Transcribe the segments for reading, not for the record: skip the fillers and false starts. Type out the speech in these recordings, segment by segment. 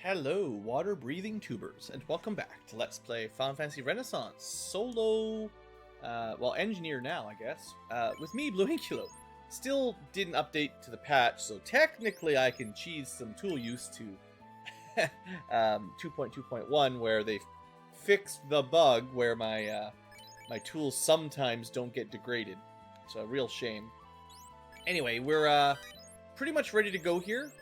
Hello, water-breathing tubers, and welcome back to Let's Play Final Fantasy Renaissance solo, engineer now, I guess, with me, BlueAnkylo. Still didn't update to the patch, so technically I can cheese some tool use to 2.2.1, where they fixed the bug where my my tools sometimes don't get degraded. So a real shame. Anyway, we're pretty much ready to go here.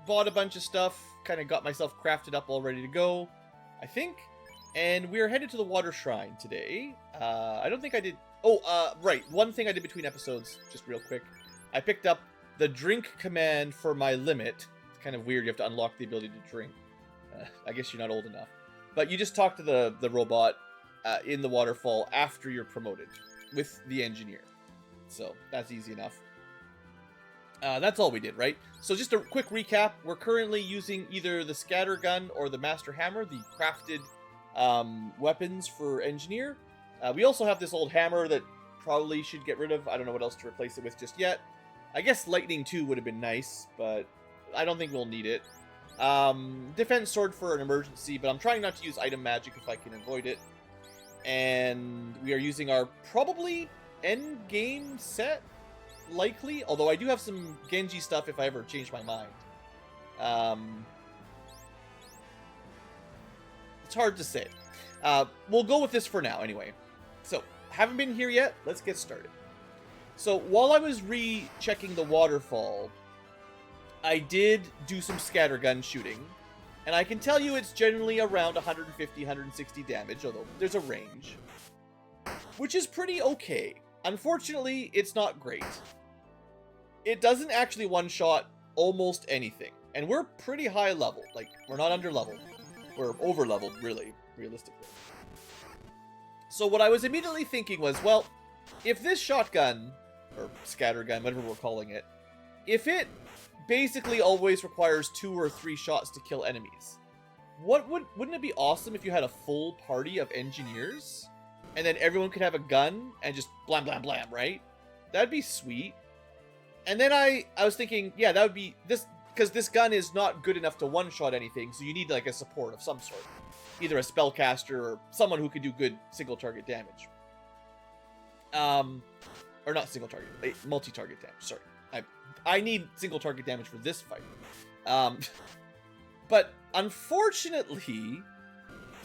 Bought a bunch of stuff, kind of got myself crafted up all ready to go, I think. And we're headed to the Water Shrine today. I don't think I did... Oh, right. One thing I did between episodes, just real quick. I picked up the drink command for my limit. It's kind of weird. You have to unlock the ability to drink. I guess you're not old enough. But you just talk to the robot in the waterfall after you're promoted with the engineer. So that's easy enough. That's all we did, right? So just a quick recap. We're currently using either the scatter gun or the master hammer, the crafted weapons for engineer. We also have this old hammer that probably should get rid of. I don't know what else to replace it with just yet. I guess lightning 2 would have been nice, but I don't think we'll need it. Defense sword for an emergency, but I'm trying not to use item magic if I can avoid it. And we are using our probably end game set. Likely, although I do have some Genji stuff if I ever change my mind. It's hard to say. We'll go with this for now, anyway. So, haven't been here yet. Let's get started. So, while I was rechecking the waterfall, I did do some scattergun shooting. And I can tell you it's generally around 150, 160 damage, although there's a range. Which is pretty okay. Unfortunately, it's not great. It doesn't actually one-shot almost anything. And we're pretty high level. Like, we're not under-leveled. We're over-leveled, really, realistically. So what I was immediately thinking was, well, if this shotgun, or scattergun, whatever we're calling it, if it basically always requires 2 or 3 shots to kill enemies, wouldn't it be awesome if you had a full party of engineers? And then everyone could have a gun and just blam, blam, blam, right? That'd be sweet. And then I was thinking, yeah, that would be this, because this gun is not good enough to one-shot anything, so you need like a support of some sort. Either a spellcaster or someone who could do good single-target damage. Or not single-target, multi-target damage, sorry. I need single-target damage for this fight. But unfortunately,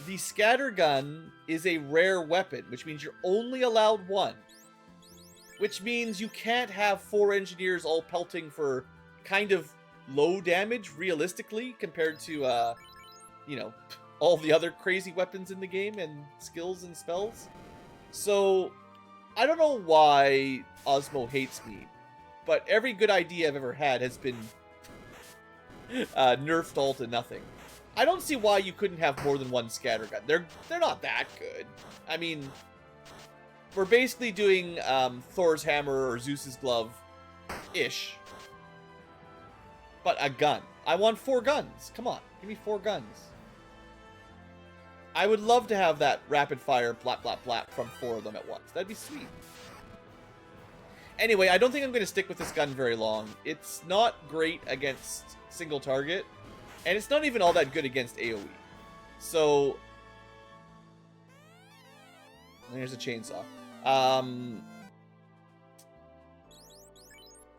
the scatter gun is a rare weapon, which means you're only allowed 1. Which means you can't have 4 engineers all pelting for kind of low damage, realistically, compared to, you know, all the other crazy weapons in the game and skills and spells. So, I don't know why Osmo hates me, but every good idea I've ever had has been nerfed all to nothing. I don't see why you couldn't have more than 1 scattergun. They're not that good. I mean, we're basically doing Thor's hammer or Zeus's glove-ish. But a gun. I want 4 guns. Come on, give me 4 guns. I would love to have that rapid-fire blap, blap, blap from 4 of them at once. That'd be sweet. Anyway, I don't think I'm going to stick with this gun very long. It's not great against single target. And it's not even all that good against AoE. So, there's a chainsaw.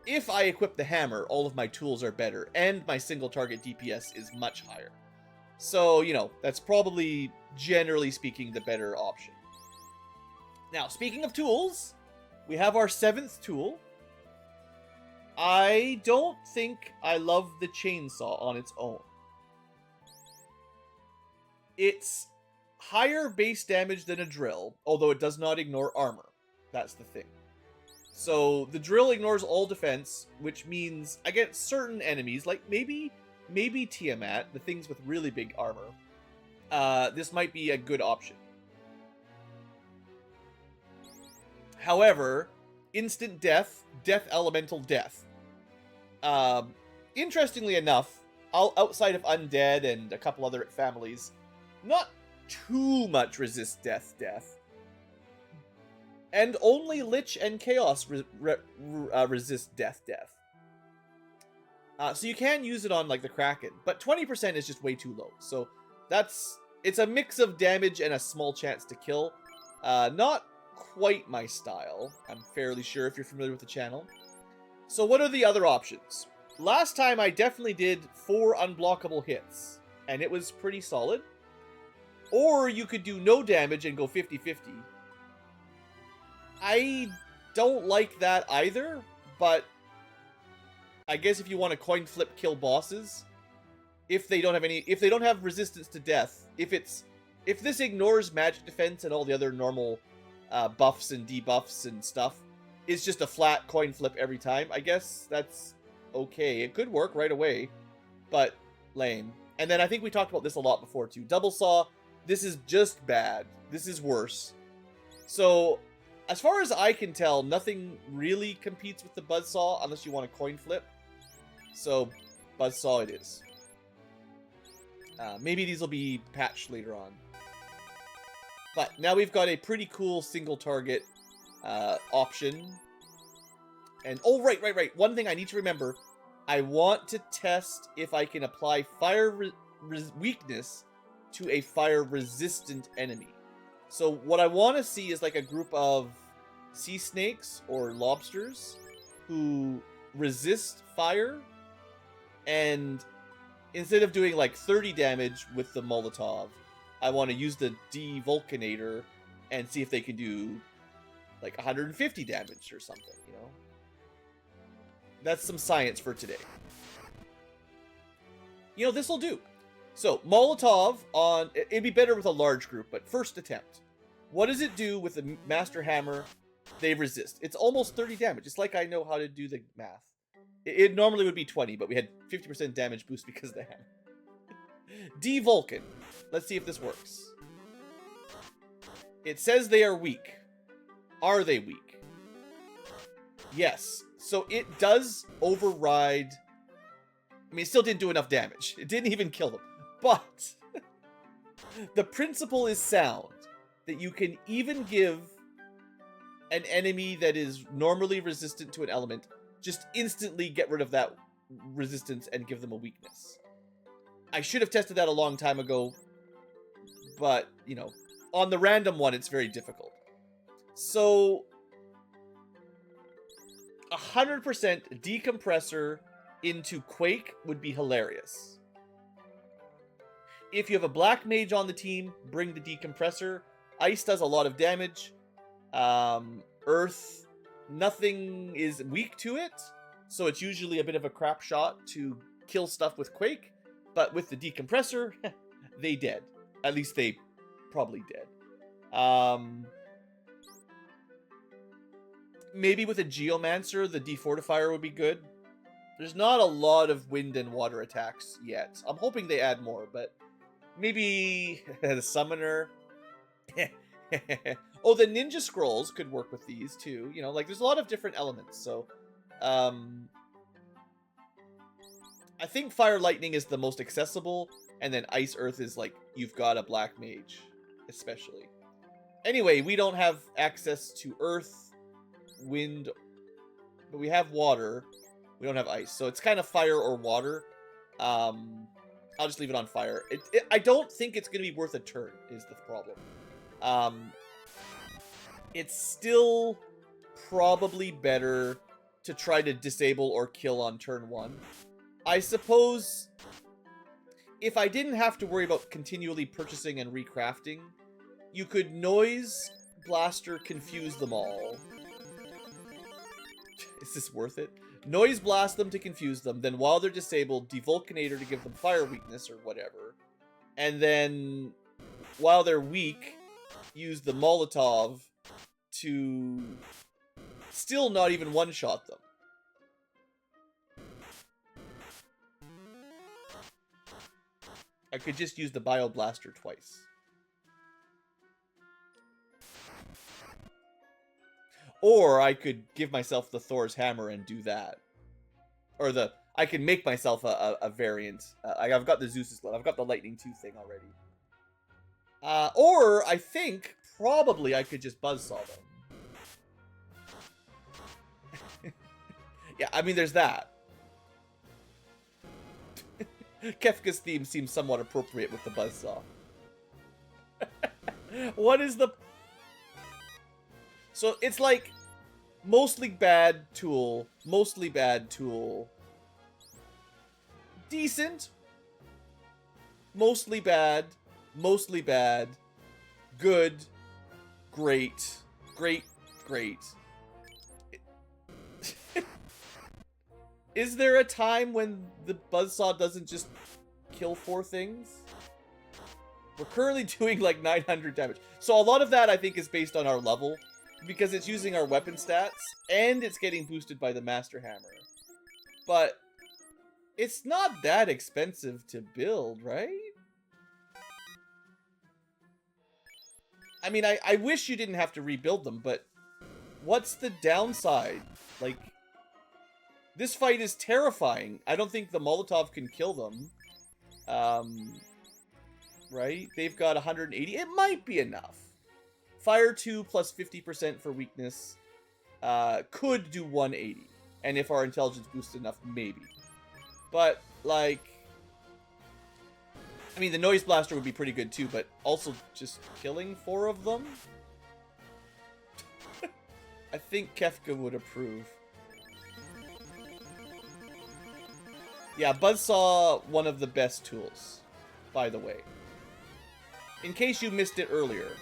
If I equip the hammer, all of my tools are better, and my single target DPS is much higher. So, you know, that's probably, generally speaking, the better option. Now, speaking of tools, we have our 7th tool. I don't think I love the chainsaw on its own. It's higher base damage than a drill, although it does not ignore armor. That's the thing. So, the drill ignores all defense, which means against certain enemies, like maybe Tiamat, the things with really big armor, this might be a good option. However, instant death, death elemental death. Interestingly enough, outside of undead and a couple other families, not too much resist death. And only Lich and Chaos resist death. So you can use it on like the Kraken, but 20% is just way too low. So it's a mix of damage and a small chance to kill. Not quite my style, I'm fairly sure if you're familiar with the channel. So what are the other options? Last time I definitely did 4 unblockable hits, and it was pretty solid. Or you could do no damage and go 50-50. I don't like that either, but I guess if you want to coin flip kill bosses, if they don't have resistance to death, if this ignores magic defense and all the other normal buffs and debuffs and stuff, it's just a flat coin flip every time, I guess that's okay. It could work right away, but lame. And then I think we talked about this a lot before too. Double saw, this is just bad. This is worse. So, as far as I can tell, nothing really competes with the buzzsaw unless you want a coin flip. So, buzzsaw it is. Maybe these will be patched later on. But now we've got a pretty cool single target option. And, oh, right. One thing I need to remember. I want to test if I can apply fire weakness to a fire-resistant enemy. So what I want to see is like a group of sea snakes or lobsters who resist fire, and instead of doing like 30 damage with the Molotov, I want to use the Devulcanator and see if they can do like 150 damage or something, you know? That's some science for today. You know, this'll do. So, Molotov on... It'd be better with a large group, but first attempt. What does it do with the Master Hammer? They resist. It's almost 30 damage. It's like I know how to do the math. It normally would be 20, but we had 50% damage boost because of the hammer. Devulcan. Let's see if this works. It says they are weak. Are they weak? Yes. So it does override... I mean, it still didn't do enough damage. It didn't even kill them. But the principle is sound. That you can even give an enemy that is normally resistant to an element, just instantly get rid of that resistance and give them a weakness. I should have tested that a long time ago, but, you know, on the random one, it's very difficult. So, 100% decompressor into Quake would be hilarious. If you have a black mage on the team, bring the decompressor. Ice does a lot of damage. Earth, nothing is weak to it, so it's usually a bit of a crap shot to kill stuff with Quake. But with the decompressor, they dead. At least they probably dead. Maybe with a Geomancer, the Defortifier would be good. There's not a lot of wind and water attacks yet. I'm hoping they add more, but maybe the Summoner. Oh, the Ninja Scrolls could work with these too. You know, like there's a lot of different elements. So, I think Fire Lightning is the most accessible, and then Ice Earth is like you've got a Black Mage, especially. Anyway, we don't have access to Earth, Wind, but we have Water. We don't have Ice, so it's kind of Fire or Water. I'll just leave it on Fire. I don't think it's going to be worth a turn, is the problem. It's still probably better to try to disable or kill on turn 1. I suppose if I didn't have to worry about continually purchasing and recrafting, you could Noise Blaster confuse them all. Is this worth it? Noise Blast them to confuse them, then while they're disabled, Devulcanator to give them fire weakness or whatever. And then while they're weak, use the Molotov to still not even one-shot them. I could just use the Bioblaster twice. Or I could give myself the Thor's Hammer and do that. Or I can make myself a variant. I've got the Zeus's Glove. I've got the Lightning 2 thing already. Or I think probably I could just buzzsaw them. Yeah, I mean, there's that. Kefka's theme seems somewhat appropriate with the buzzsaw. What is the... So it's like mostly bad tool, mostly bad tool, decent, mostly bad, good, great, great, great. Is there a time when the buzzsaw doesn't just kill 4 things? We're currently doing like 900 damage. So a lot of that I think is based on our level, because it's using our weapon stats, and it's getting boosted by the Master Hammer. But it's not that expensive to build, right? I mean, I wish you didn't have to rebuild them, but what's the downside? Like, this fight is terrifying. I don't think the Molotov can kill them. Right? They've got 180. It might be enough. Fire 2 plus 50% for weakness could do 180. And if our intelligence boosts enough, maybe. But, like... I mean, the Noise Blaster would be pretty good too, but also just killing 4 of them? I think Kefka would approve. Yeah, Buzzsaw, one of the best tools, by the way. In case you missed it earlier.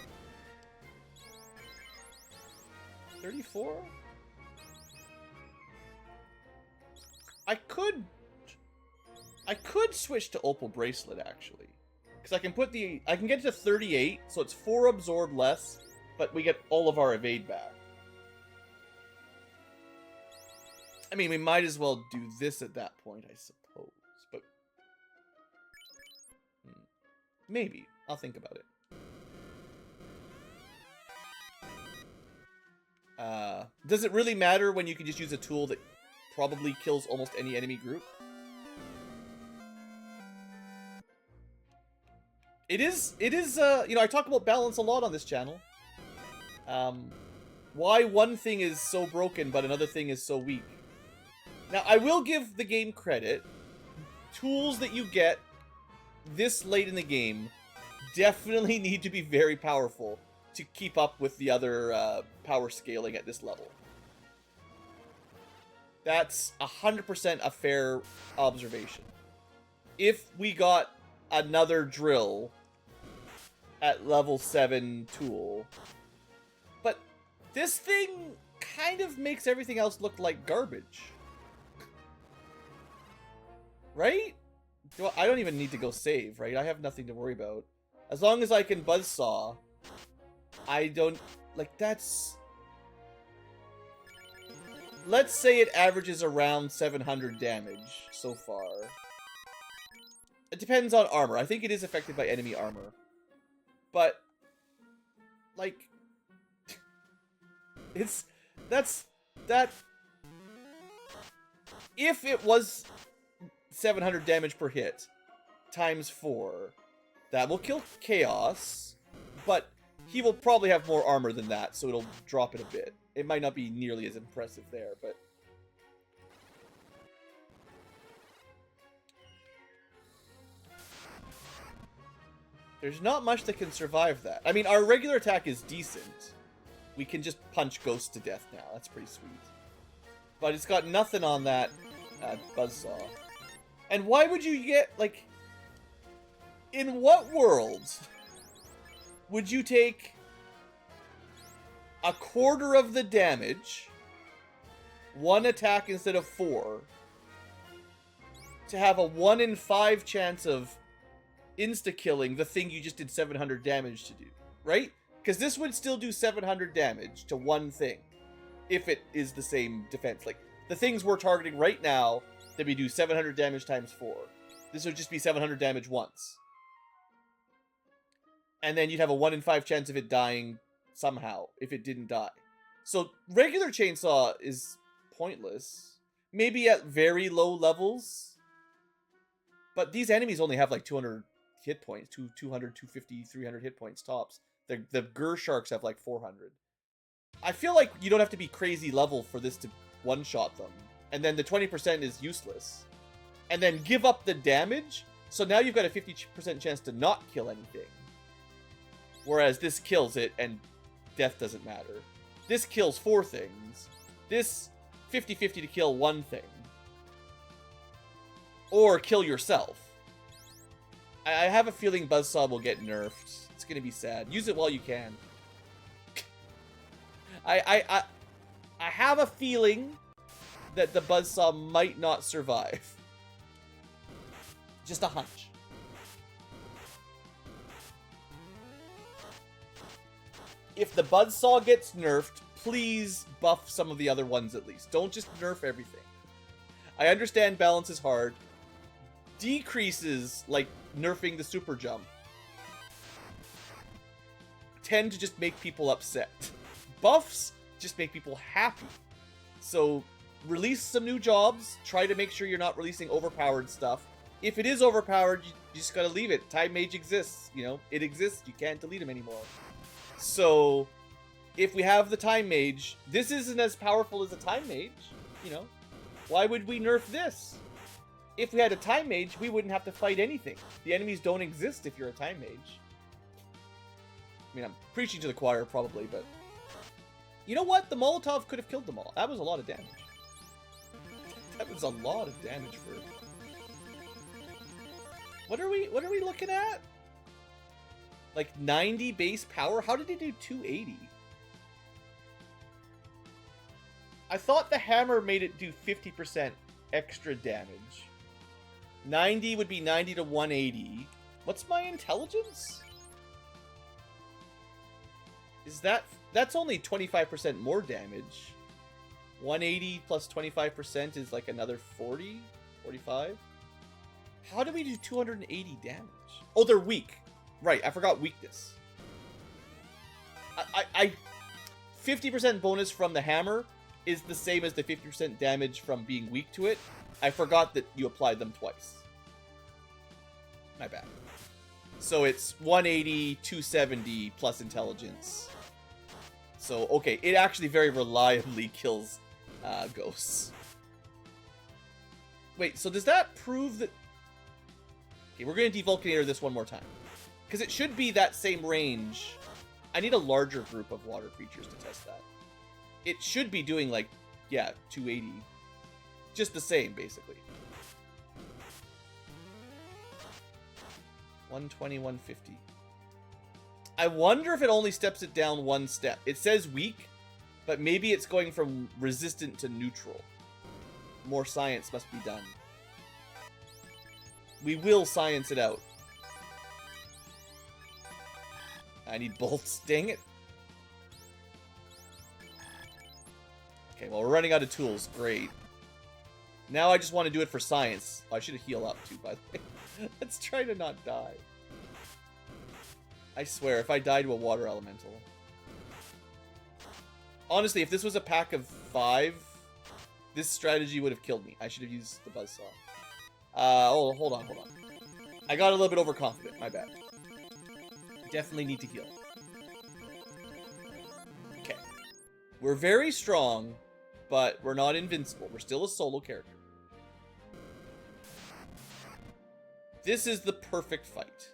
34? I could switch to Opal Bracelet, actually. Because I can get to 38, so it's 4 absorb less, but we get all of our evade back. I mean, we might as well do this at that point, I suppose. But maybe. I'll think about it. Does it really matter when you can just use a tool that probably kills almost any enemy group? It is, you know, I talk about balance a lot on this channel. Why one thing is so broken, but another thing is so weak. Now, I will give the game credit. Tools that you get this late in the game definitely need to be very powerful to keep up with the other power scaling at this level. That's 100% a fair observation. If we got another drill at level 7 tool, but this thing kind of makes everything else look like garbage. Right? I don't even need to go save, right? I have nothing to worry about. As long as I can buzzsaw, I don't... Like, that's... Let's say it averages around 700 damage so far. It depends on armor. I think it is affected by enemy armor. But, like... That... If it was 700 damage per hit, times 4, that will kill Chaos, but he will probably have more armor than that, so it'll drop it a bit. It might not be nearly as impressive there, but... There's not much that can survive that. I mean, our regular attack is decent. We can just punch ghosts to death now. That's pretty sweet. But it's got nothing on that buzzsaw. And why would you get, like... In what world would you take a quarter of the damage, 1 attack instead of 4, to have a 1 in 5 chance of insta-killing the thing you just did 700 damage to do, right? Because this would still do 700 damage to one thing, if it is the same defense. Like, the things we're targeting right now, that we do 700 damage times 4. This would just be 700 damage once. And then you'd have a 1 in 5 chance of it dying somehow, if it didn't die. So, regular chainsaw is pointless. Maybe at very low levels. But these enemies only have like 200 hit points. 200, 250, 300 hit points tops. The Gur Sharks have like 400. I feel like you don't have to be crazy level for this to one-shot them. And then the 20% is useless. and then give up the damage. So now you've got a 50% chance to not kill anything. Whereas this kills it, and death doesn't matter. This kills 4 things. This 50-50 to kill 1 thing. Or kill yourself. I have a feeling Buzzsaw will get nerfed. It's gonna be sad. Use it while you can. I have a feeling that the Buzzsaw might not survive. Just a hunch. If the Buzzsaw gets nerfed, please buff some of the other ones at least. Don't just nerf everything. I understand balance is hard. Decreases, like nerfing the super jump, tend to just make people upset. Buffs just make people happy. So release some new jobs. Try to make sure you're not releasing overpowered stuff. If it is overpowered, you just gotta leave it. Time Mage exists. You know, it exists. You can't delete him anymore. So if we have the Time Mage, this isn't as powerful as a Time Mage. You know, why would we nerf this? If we had a Time Mage, we wouldn't have to fight anything. The enemies don't exist if you're a Time Mage. I mean, I'm preaching to the choir probably, but... You know what? The Molotov could have killed them all. That was a lot of damage. That was a lot of damage for... What are we looking at? Like 90 base power? How did he do 280? I thought the hammer made it do 50% extra damage. 90 would be 90 to 180. What's my intelligence? Is that's only 25% more damage. 180 plus 25% is like another 40, 45. How do we do 280 damage? Oh, they're weak. Right, I forgot weakness. I 50% bonus from the hammer is the same as the 50% damage from being weak to it. I forgot that you applied them twice. My bad. So it's 180, 270 plus intelligence. So, okay, it actually very reliably kills ghosts. Wait, so does that prove that... Okay, we're going to devulcanator this one more time. Because it should be that same range. I need a larger group of water creatures to test that. It should be doing, like, yeah, 280. Just the same, basically. 120, 150. I wonder if it only steps it down 1 step. It says weak, but maybe it's going from resistant to neutral. More science must be done. We will science it out. I need bolts, dang it. Okay, well, we're running out of tools. Great. Now I just want to do it for science. I should have healed up too, by the way. Let's try to not die. I swear, if I die to a water elemental. Honestly, if this was a pack of 5, this strategy would have killed me. I should have used the buzzsaw. Oh, hold on. I got a little bit overconfident. My bad. Definitely need to heal. Okay. We're very strong, but we're not invincible. We're still a solo character. This is the perfect fight.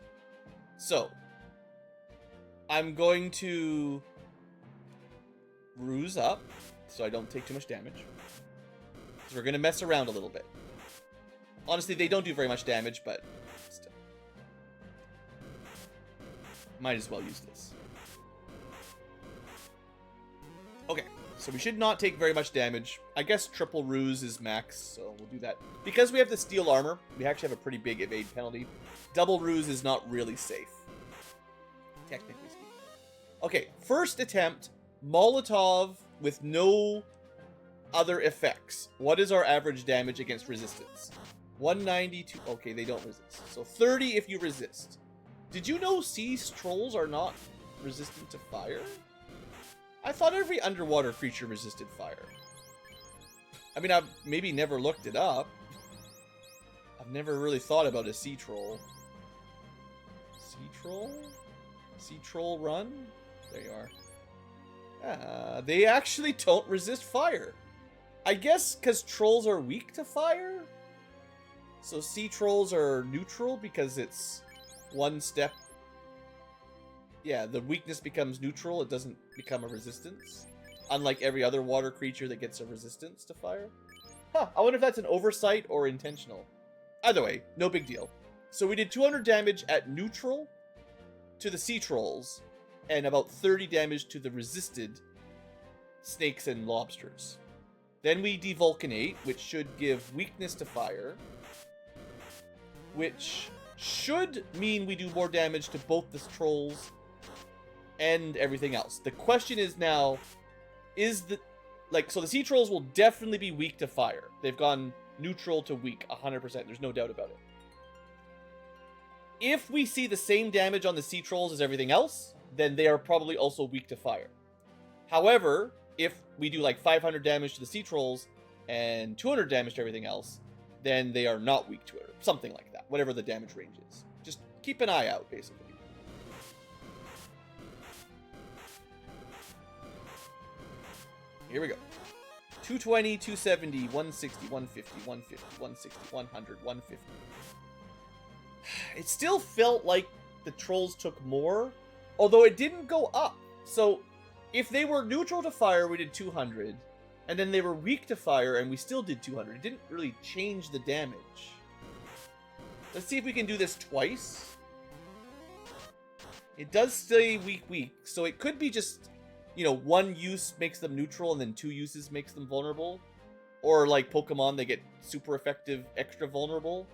So, I'm going to ruse up so I don't take too much damage. So we're going to mess around a little bit. Honestly, they don't do very much damage, but still. Might as well use this. Okay, so we should not take very much damage. I guess triple ruse is max, so we'll do that. Because we have the steel armor, we actually have a pretty big evade penalty. Double ruse is not really safe, technically speaking. Okay, first attempt, Molotov with no other effects. What is our average damage against resistance? 192. Okay, they don't resist. So 30 if you resist. Did you know sea trolls are not resistant to fire? I thought every underwater creature resisted fire. I mean, I've maybe never looked it up. I've never really thought about a sea troll. Sea troll? Sea troll run? There you are. They actually don't resist fire. I guess because trolls are weak to fire? So sea trolls are neutral because it's one step. Yeah, the weakness becomes neutral. It doesn't become a resistance. Unlike every other water creature that gets a resistance to fire. Huh, I wonder if that's an oversight or intentional. Either way, no big deal. So we did 200 damage at neutral to the sea trolls, and about 30 damage to the resisted snakes and lobsters. Then we devulcanate, which should give weakness to fire, which should mean we do more damage to both the trolls and everything else. The question is now, so the sea trolls will definitely be weak to fire. They've gone neutral to weak, 100%. There's no doubt about it. If we see the same damage on the sea trolls as everything else, then they are probably also weak to fire. However, if we do like 500 damage to the sea trolls and 200 damage to everything else, then they are not weak to it, or something like that, whatever the damage range is. Just keep an eye out, basically. Here we go. 220, 270, 160, 150, 150, 160, 100, 150. It still felt like the trolls took more, although it didn't go up. So, if they were neutral to fire, we did 200, and then they were weak to fire, and we still did 200. It didn't really change the damage. Let's see if we can do this twice. It does stay weak, so it could be just, you know, one use makes them neutral, and then two uses makes them vulnerable. Or like Pokemon, they get super effective, extra vulnerable.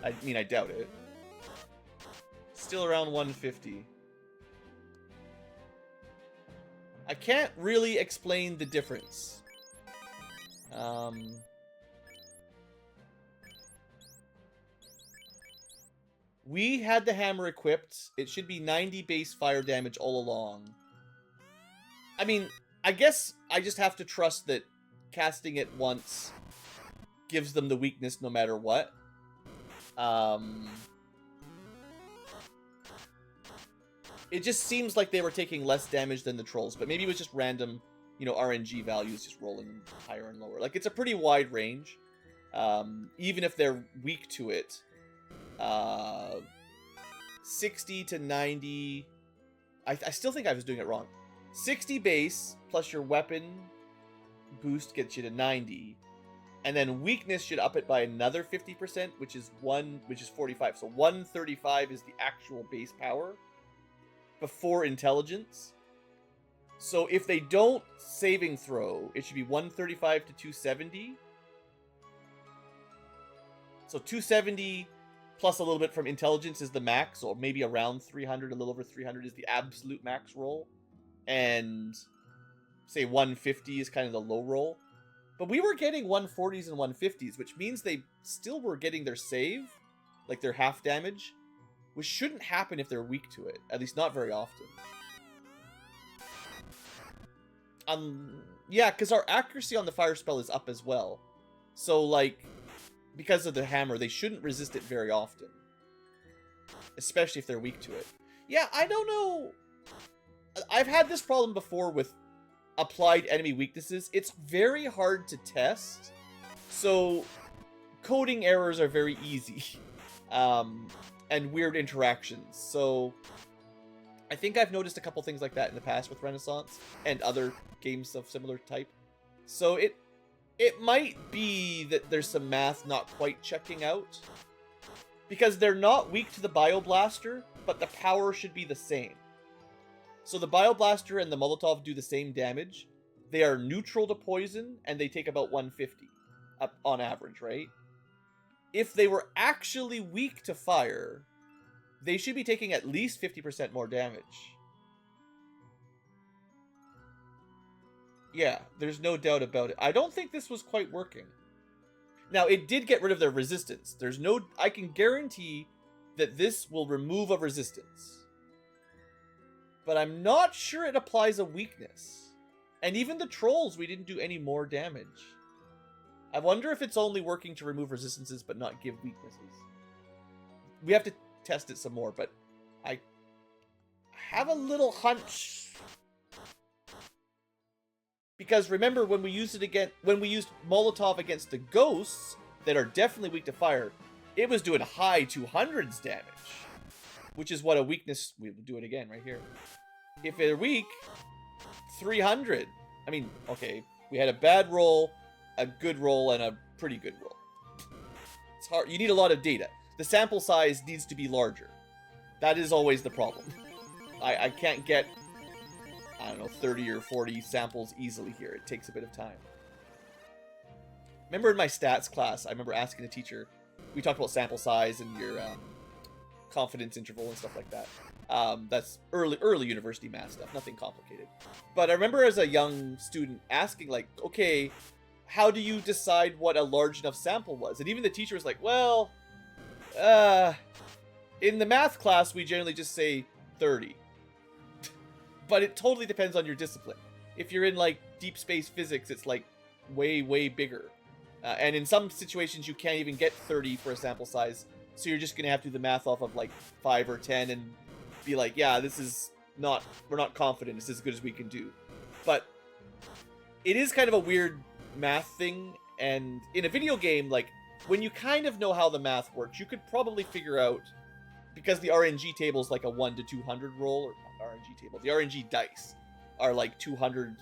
I mean, I doubt it. Still around 150. I can't really explain the difference. We had the hammer equipped. It should be 90 base fire damage all along. I mean, I guess I just have to trust that casting it once gives them the weakness no matter what. It just seems like they were taking less damage than the trolls, but maybe it was just random, you know, RNG values just rolling higher and lower. Like, it's a pretty wide range. Even if they're weak to it. 60 to 90. I still think I was doing it wrong. 60 base plus your weapon boost gets you to 90. And then weakness should up it by another 50%, which is 45. So 135 is the actual base power before intelligence. So if they don't saving throw, it should be 135 to 270. So 270 plus a little bit from intelligence is the max, or maybe around 300, a little over 300 is the absolute max roll. And say 150 is kind of the low roll. But we were getting 140s and 150s, which means they still were getting their save, like their half damage, which shouldn't happen if they're weak to it. At least not very often. Yeah, because our accuracy on the fire spell is up as well. So, like, because of the hammer, they shouldn't resist it very often. Especially if they're weak to it. Yeah, I don't know. I've had this problem before with applied enemy weaknesses. It's very hard to test. So, coding errors are very easy. And weird interactions. So, I think I've noticed a couple things like that in the past with Renaissance and other games of similar type. So, it might be that there's some math not quite checking out. Because they're not weak to the Bioblaster, but the power should be the same. So the Bioblaster and the Molotov do the same damage. They are neutral to poison, and they take about 150 up on average, right? If they were actually weak to fire, they should be taking at least 50% more damage. Yeah, there's no doubt about it. I don't think this was quite working. Now, it did get rid of their resistance. I can guarantee that this will remove a resistance. But I'm not sure it applies a weakness. And even the trolls, we didn't do any more damage. I wonder if it's only working to remove resistances but not give weaknesses. We have to test it some more, but I have a little hunch. Because remember, when we used Molotov against the ghosts, that are definitely weak to fire, it was doing high 200s damage. Which is what a weakness... We'll do it again right here. If they're weak, 300. I mean, okay, we had a bad roll, a good roll, and a pretty good roll. It's hard. You need a lot of data. The sample size needs to be larger. That is always the problem. I can't get, I don't know, 30 or 40 samples easily here. It takes a bit of time. Remember in my stats class, I remember asking the teacher, we talked about sample size and your confidence interval and stuff like that. That's early university math stuff, nothing complicated. But I remember as a young student asking, like, okay, how do you decide what a large enough sample was? And even the teacher was like, well, in the math class, we generally just say 30. But it totally depends on your discipline. If you're in, like, deep space physics, it's, like, way, way bigger. And in some situations, you can't even get 30 for a sample size. So you're just going to have to do the math off of, like, 5 or 10 and be like, yeah, this is not... We're not confident. It's as good as we can do. But it is kind of a weird math thing. And in a video game, like, when you kind of know how the math works, you could probably figure out... Because the RNG table is like a 1 to 200 roll, or not RNG table, the RNG dice are like 200,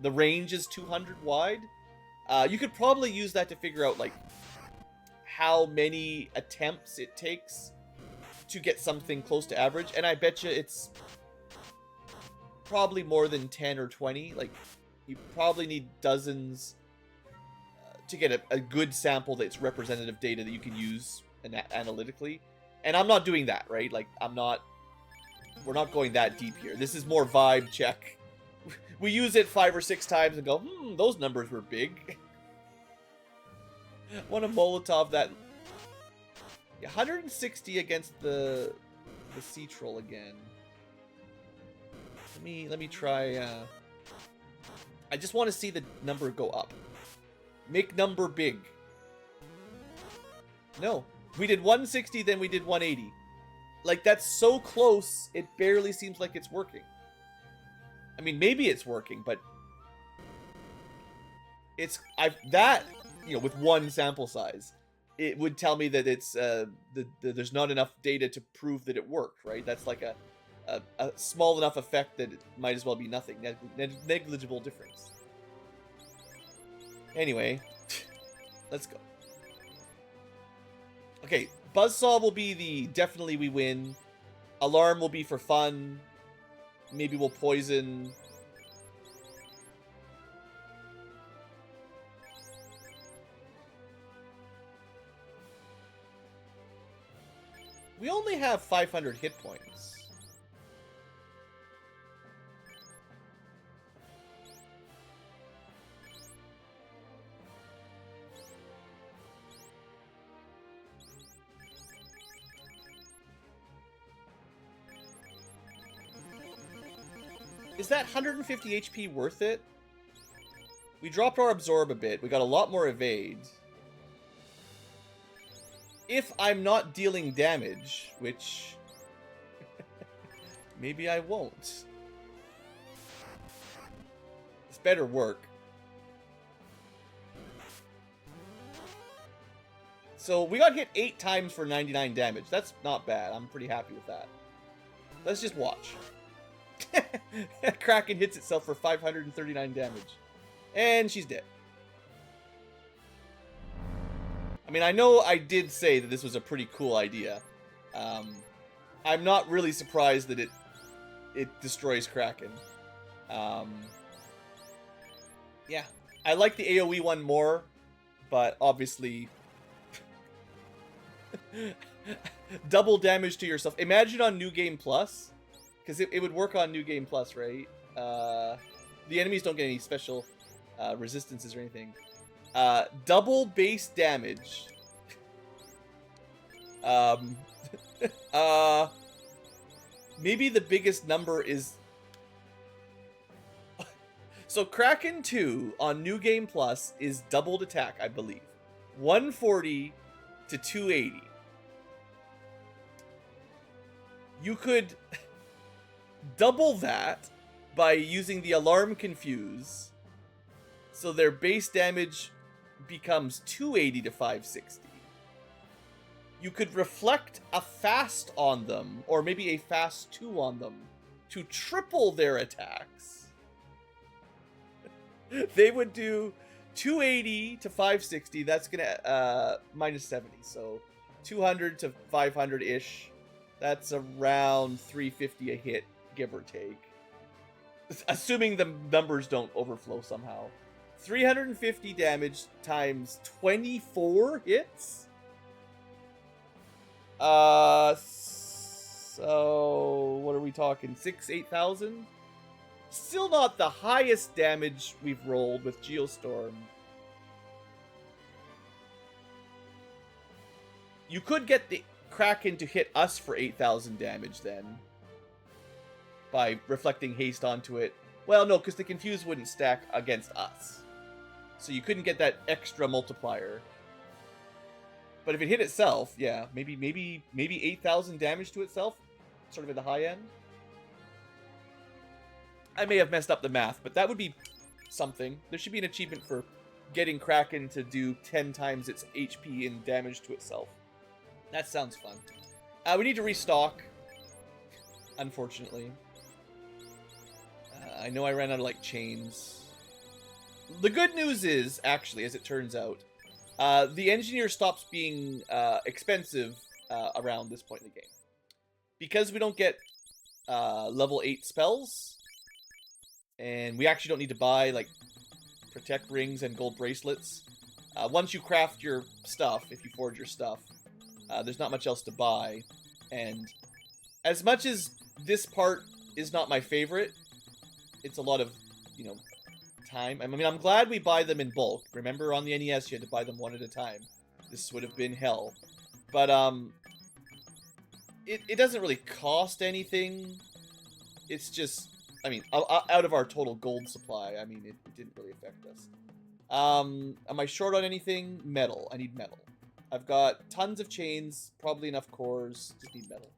the range is 200 wide. You could probably use that to figure out like how many attempts it takes to get something close to average, and I bet you it's probably more than 10 or 20. Like, you probably need dozens to get a good sample that's representative data that you can use analytically. And I'm not doing that, right? Like, we're not going that deep here. This is more vibe check. We use it 5 or 6 times and go, those numbers were big. Want to Molotov that. 160 against the sea troll again. Let me try, I just want to see the number go up. Make number big. No. We did 160, then we did 180. Like, that's so close, it barely seems like it's working. I mean, maybe it's working, but... It's... you know, with one sample size, it would tell me that it's, there's not enough data to prove that it worked, right? That's like a small enough effect that it might as well be nothing. Negligible difference. Anyway, let's go. Okay, Buzzsaw will be the definitely we win. Alarm will be for fun. Maybe we'll poison. We only have 500 hit points. Is that 150 HP worth it? We dropped our absorb a bit. We got a lot more evade. If I'm not dealing damage, which... maybe I won't. This better work. So we got hit 8 times for 99 damage. That's not bad. I'm pretty happy with that. Let's just watch. Kraken hits itself for 539 damage. And she's dead. I mean, I know I did say that this was a pretty cool idea. I'm not really surprised that it destroys Kraken. Yeah. I like the AoE one more, but obviously... double damage to yourself. Imagine on New Game Plus. Because it would work on New Game Plus, right? The enemies don't get any special resistances or anything. Double base damage. Maybe the biggest number is... So Kraken 2 on New Game Plus is doubled attack, I believe. 140 to 280. You could... double that by using the alarm confuse, so their base damage becomes 280 to 560. You could reflect a fast on them, or maybe a fast 2 on them, to triple their attacks. They would do 280 to 560. That's gonna minus 70, so 200 to 500-ish. That's around 350 a hit, give or take. Assuming the numbers don't overflow somehow. 350 damage times 24 hits? So what are we talking? 8,000? Still not the highest damage we've rolled with Geostorm. You could get the Kraken to hit us for 8,000 damage then, by reflecting haste onto it. Well, no, because the Confuse wouldn't stack against us. So you couldn't get that extra multiplier. But if it hit itself, yeah, maybe 8,000 damage to itself, sort of at the high end. I may have messed up the math, but that would be something. There should be an achievement for getting Kraken to do 10 times its HP in damage to itself. That sounds fun. We need to restock, unfortunately. I know I ran out of, like, chains. The good news is, actually, as it turns out, the engineer stops being expensive around this point in the game. Because we don't get level 8 spells, and we actually don't need to buy, like, protect rings and gold bracelets. Once you craft your stuff, if you forge your stuff, there's not much else to buy. And as much as this part is not my favorite, it's a lot of, you know, time. I mean, I'm glad we buy them in bulk. Remember, on the NES, you had to buy them one at a time. This would have been hell. But, it doesn't really cost anything. It's just, I mean, out of our total gold supply, I mean, it didn't really affect us. Am I short on anything? Metal. I need metal. I've got tons of chains, probably enough cores, just need metal.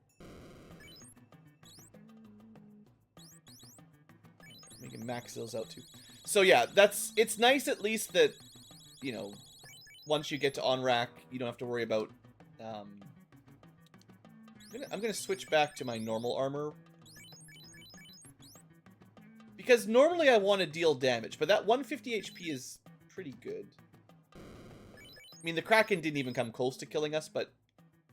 Making max those out too. So yeah, it's nice at least that, you know, once you get to on-rack, you don't have to worry about, I'm gonna switch back to my normal armor. Because normally I want to deal damage, but that 150 HP is pretty good. I mean, the Kraken didn't even come close to killing us, but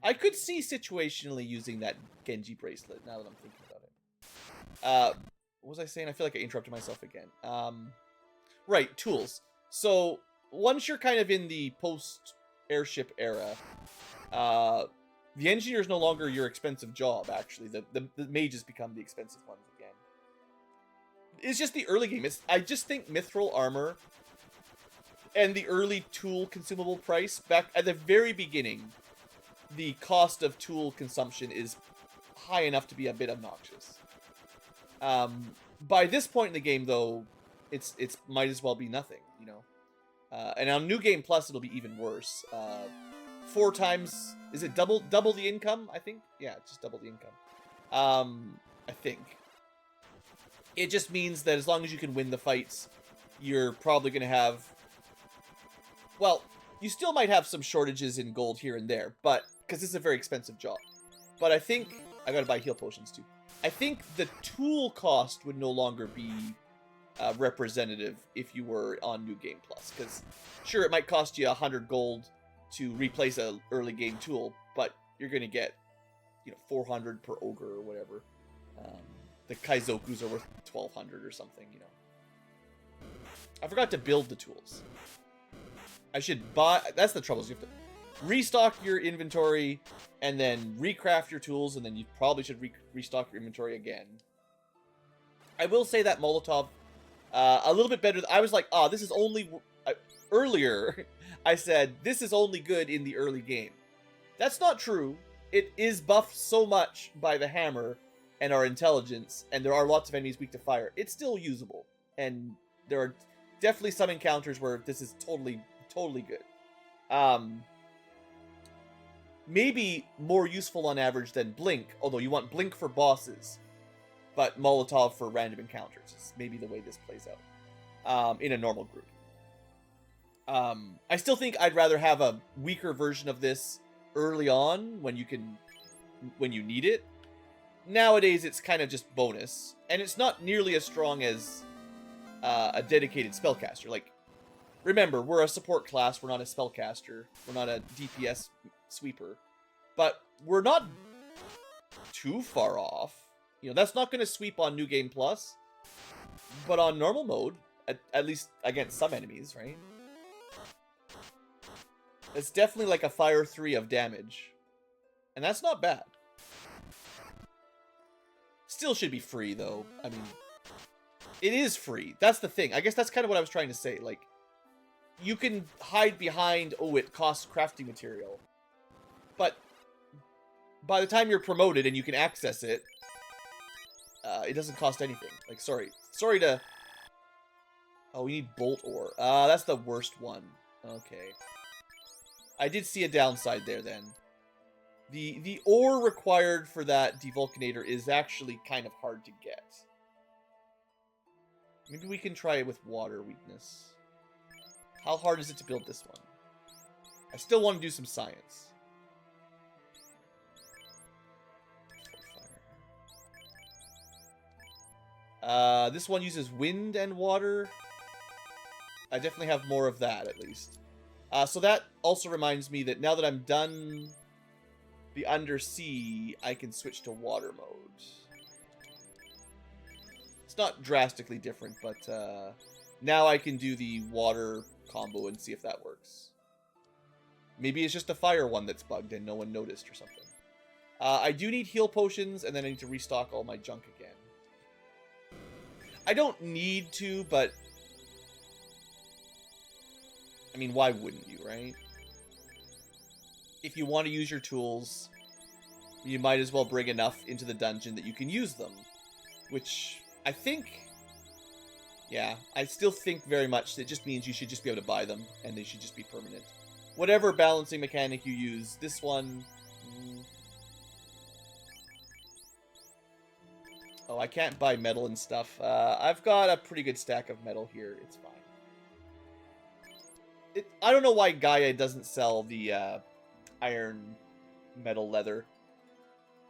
I could see situationally using that Genji bracelet, now that I'm thinking about it. What was I saying? I feel like I interrupted myself again. Right, tools. So, once you're kind of in the post-airship era, the engineer is no longer your expensive job, actually. The mages become the expensive ones again. It's just the early game. I just think mithril armor and the early tool consumable price, back at the very beginning, the cost of tool consumption is high enough to be a bit obnoxious. By this point in the game, though, it's might as well be nothing, you know. And on New Game Plus, it'll be even worse. 4 times, is it double the income? I think, yeah, just double the income. I think it just means that as long as you can win the fights, you're probably going to have. Well, you still might have some shortages in gold here and there, but because this is a very expensive job. But I think I gotta buy heal potions too. I think the tool cost would no longer be representative if you were on New Game Plus. Because, sure, it might cost you 100 gold to replace an early game tool, but you're going to get, you know, 400 per ogre or whatever. The Kaizokus are worth 1,200 or something, you know. I forgot to build the tools. I should buy... That's the trouble, is you have to restock your inventory and then recraft your tools, and then you probably should restock your inventory again. I will say that Molotov, a little bit better. I was like, this is only... earlier, I said, this is only good in the early game. That's not true. It is buffed so much by the hammer and our intelligence, and there are lots of enemies weak to fire. It's still usable, and there are definitely some encounters where this is totally good. Maybe more useful on average than Blink, although you want Blink for bosses, but Molotov for random encounters is maybe the way this plays out in a normal group. I still think I'd rather have a weaker version of this early on when you need it. Nowadays, it's kind of just bonus, and it's not nearly as strong as a dedicated spellcaster. Like, remember, we're a support class. We're not a spellcaster. We're not a DPS sweeper, but we're not too far off. You know, that's not going to sweep on New Game Plus, but on normal mode, at least against some enemies, right? It's definitely like a Fire 3 of damage. And that's not bad. Still should be free, though. I mean, it is free. That's the thing. I guess that's kind of what I was trying to say. Like, you can hide behind, oh, it costs crafting material. But by the time you're promoted and you can access it, it doesn't cost anything. Like, sorry to... Oh, we need bolt ore. That's the worst one. Okay. I did see a downside there, then. The ore required for that devulcanator is actually kind of hard to get. Maybe we can try it with water weakness. How hard is it to build this one? I still want to do some science. This one uses wind and water. I definitely have more of that, at least. So that also reminds me that now that I'm done the undersea, I can switch to water mode. It's not drastically different, but now I can do the water combo and see if that works. Maybe it's just a fire one that's bugged and no one noticed or something. I do need heal potions, and then I need to restock all my junk again. I don't need to, but... I mean, why wouldn't you, right? If you want to use your tools, you might as well bring enough into the dungeon that you can use them. Which, I think... Yeah, I still think very much that it just means you should just be able to buy them, and they should just be permanent. Whatever balancing mechanic you use, this one... Oh, I can't buy metal and stuff. I've got a pretty good stack of metal here. It's fine. I don't know why Gaia doesn't sell the iron metal leather.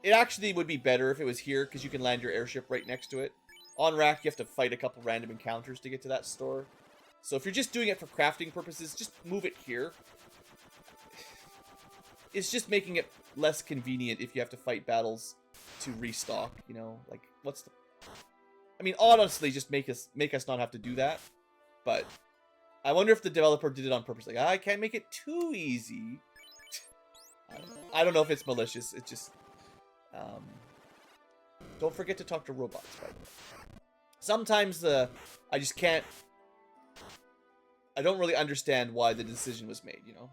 It actually would be better if it was here, because you can land your airship right next to it. On Rack, you have to fight a couple random encounters to get to that store. So if you're just doing it for crafting purposes, just move it here. It's just making it less convenient if you have to fight battles to restock, you know? Like, what's the... I mean, honestly, just make us not have to do that. But... I wonder if the developer did it on purpose. Like, I can't make it too easy. I don't know if it's malicious. It's just... don't forget to talk to robots, by the way. Sometimes I just can't... I don't really understand why the decision was made, you know?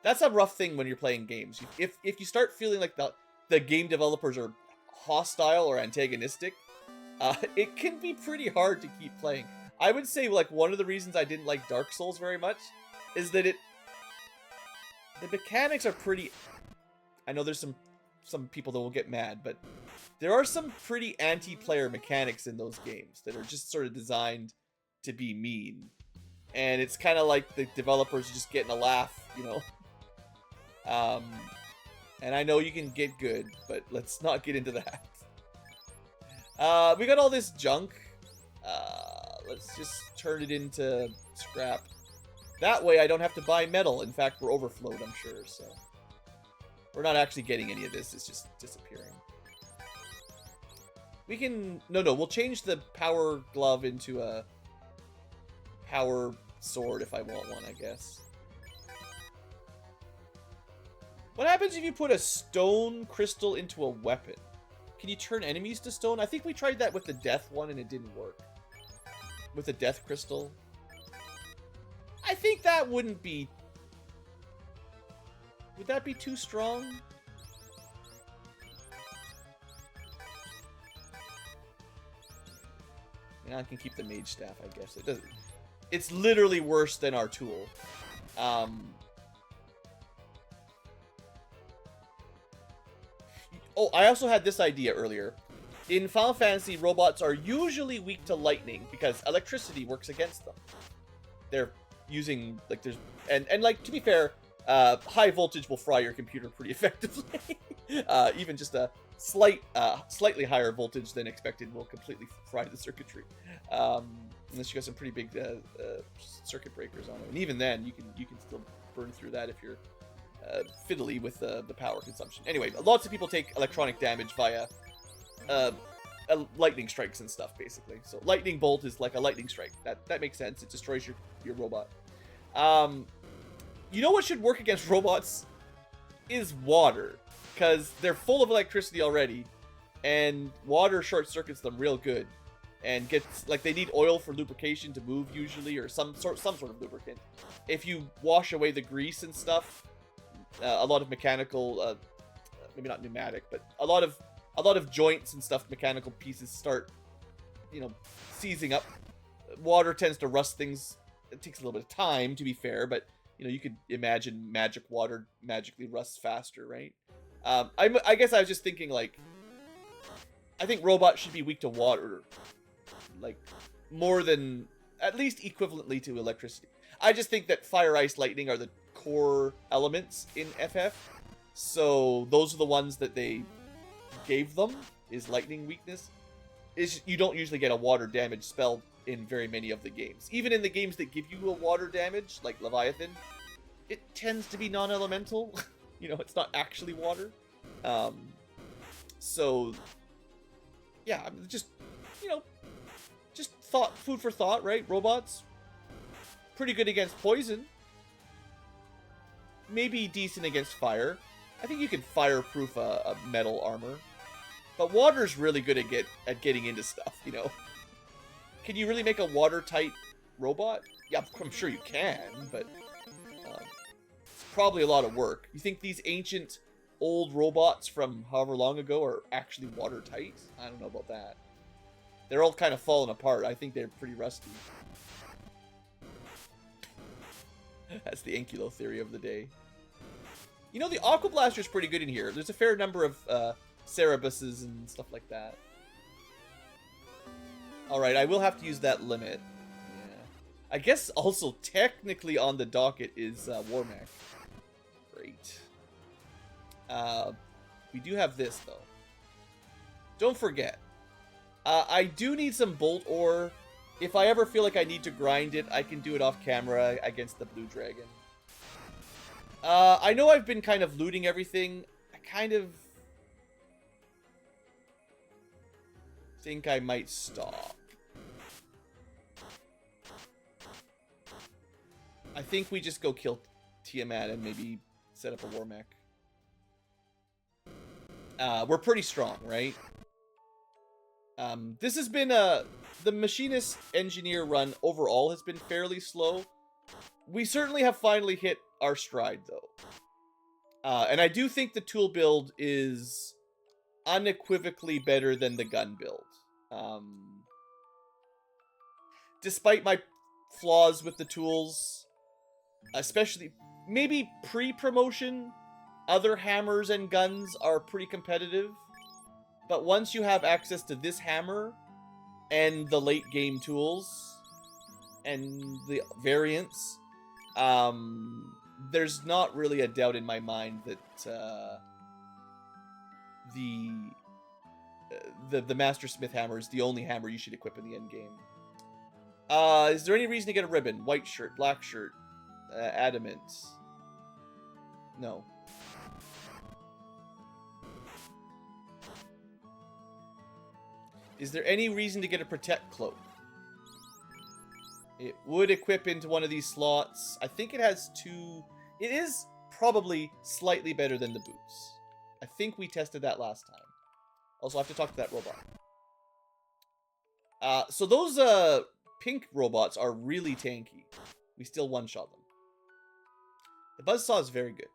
That's a rough thing when you're playing games. If you start feeling like the game developers are hostile or antagonistic, it can be pretty hard to keep playing. I would say, like, one of the reasons I didn't like Dark Souls very much is that the mechanics are pretty... I know there's some people that will get mad, but there are some pretty anti-player mechanics in those games that are just sort of designed to be mean. And it's kind of like the developers are just getting a laugh, you know? And I know you can get good, but let's not get into that. We got all this junk. Let's just turn it into scrap. That way I don't have to buy metal. In fact, we're overflowed, I'm sure, so... We're not actually getting any of this. It's just disappearing. We can... No, we'll change the power glove into a power sword if I want one, I guess. What happens if you put a stone crystal into a weapon? Can you turn enemies to stone? I think we tried that with the death one and it didn't work. With the death crystal. I think that wouldn't be... Would that be too strong? I can keep the mage staff, I guess. It doesn't... It's literally worse than our tool. Oh, I also had this idea earlier. In Final Fantasy, robots are usually weak to lightning because electricity works against them. They're using like there's and like to be fair, high voltage will fry your computer pretty effectively. Even just a slightly higher voltage than expected will completely fry the circuitry. Unless you got some pretty big circuit breakers on it, and even then you can still burn through that if you're fiddly with the power consumption. Anyway, lots of people take electronic damage via lightning strikes and stuff, basically. So lightning bolt is like a lightning strike. That makes sense. It destroys your robot. You know what should work against robots is water, because they're full of electricity already, and water short circuits them real good, and gets like they need oil for lubrication to move usually, or some sort of lubricant. If you wash away the grease and stuff, a lot of mechanical, maybe not pneumatic, but a lot of joints and stuff, mechanical pieces start, seizing up. Water tends to rust things. It takes a little bit of time, to be fair, but you could imagine magic water magically rusts faster, right? I guess I was just thinking, like, I think robots should be weak to water, like, more than, at least equivalently to electricity. I just think that fire, ice, lightning are the core elements in FF, so those are the ones that they gave them, is lightning weakness. You don't usually get a water damage spell in very many of the games. Even in the games that give you a water damage, like Leviathan, it tends to be non-elemental. It's not actually water. So, yeah, just food for thought, right? Robots, pretty good against poison. Maybe decent against fire. I think you can fireproof a metal armor. But water's really good at getting into stuff, Can you really make a watertight robot? Yeah, I'm sure you can, but it's probably a lot of work. You think these ancient old robots from however long ago are actually watertight? I don't know about that. They're all kind of falling apart. I think they're pretty rusty. That's the Ankylo theory of the day. The Aqua Blaster's pretty good in here. There's a fair number of Cerebuses and stuff like that. Alright, I will have to use that limit. Yeah. I guess also technically on the docket is Warmech. Great. We do have this, though. Don't forget. I do need some bolt ore. If I ever feel like I need to grind it, I can do it off camera against the blue dragon. I know I've been kind of looting everything. I kind of think I might stop. I think we just go kill Tiamat and maybe set up a Warmech. We're pretty strong, right? This has been the Machinist engineer run overall has been fairly slow. We certainly have finally hit our stride, though. And I do think the tool build is unequivocally better than the gun build. Despite my flaws with the tools, especially maybe pre-promotion, other hammers and guns are pretty competitive. But once you have access to this hammer and the late game tools and the variants, there's not really a doubt in my mind that the Master Smith hammer is the only hammer you should equip in the end game. Is there any reason to get a ribbon? White shirt, black shirt, adamant. No. Is there any reason to get a protect cloak? It would equip into one of these slots. I think it has two. It is probably slightly better than the boots. I think we tested that last time. Also, I have to talk to that robot. So those pink robots are really tanky. We still one-shot them. The buzzsaw is very good.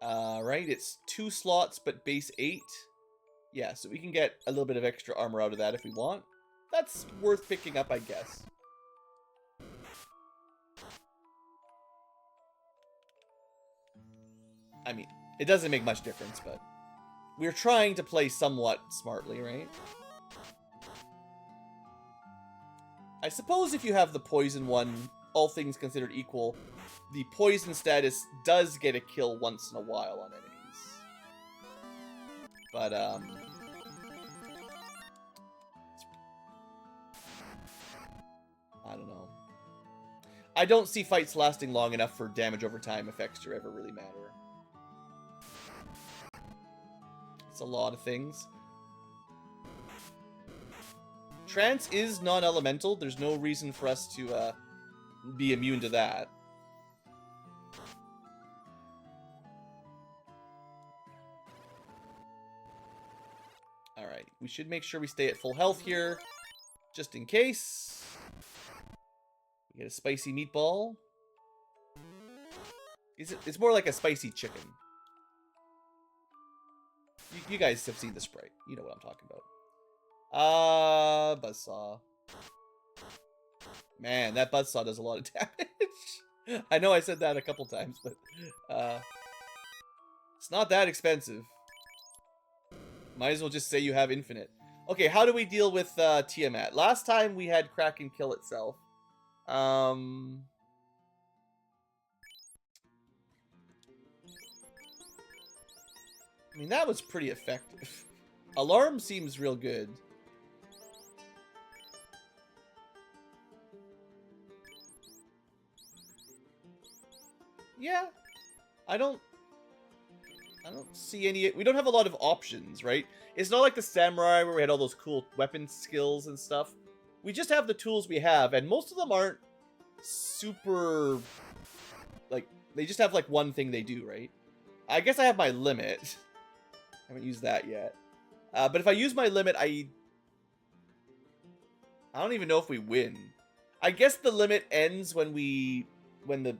Right, it's 2 slots, but base 8. Yeah, so we can get a little bit of extra armor out of that if we want. That's worth picking up, I guess. I mean, it doesn't make much difference, but we're trying to play somewhat smartly, right? I suppose if you have the poison one, all things considered equal, the poison status does get a kill once in a while on enemies. But, I don't know. I don't see fights lasting long enough for damage over time effects to ever really matter. It's a lot of things. Trance is non-elemental. There's no reason for us to be immune to that. Alright, we should make sure we stay at full health here, just in case. We get a spicy meatball. It's more like a spicy chicken. You guys have seen the Sprite. You know what I'm talking about. Buzzsaw. Man, that buzzsaw does a lot of damage. I know I said that a couple times, but it's not that expensive. Might as well just say you have infinite. Okay, how do we deal with Tiamat? Last time we had Kraken kill itself. I mean, that was pretty effective. Alarm seems real good. Yeah. I don't see any... We don't have a lot of options, right? It's not like the Samurai where we had all those cool weapon skills and stuff. We just have the tools we have, and most of them aren't super... Like, they just have, like, one thing they do, right? I guess I have my limit. I haven't used that yet. But if I use my limit, I don't even know if we win. I guess the limit ends when we... When the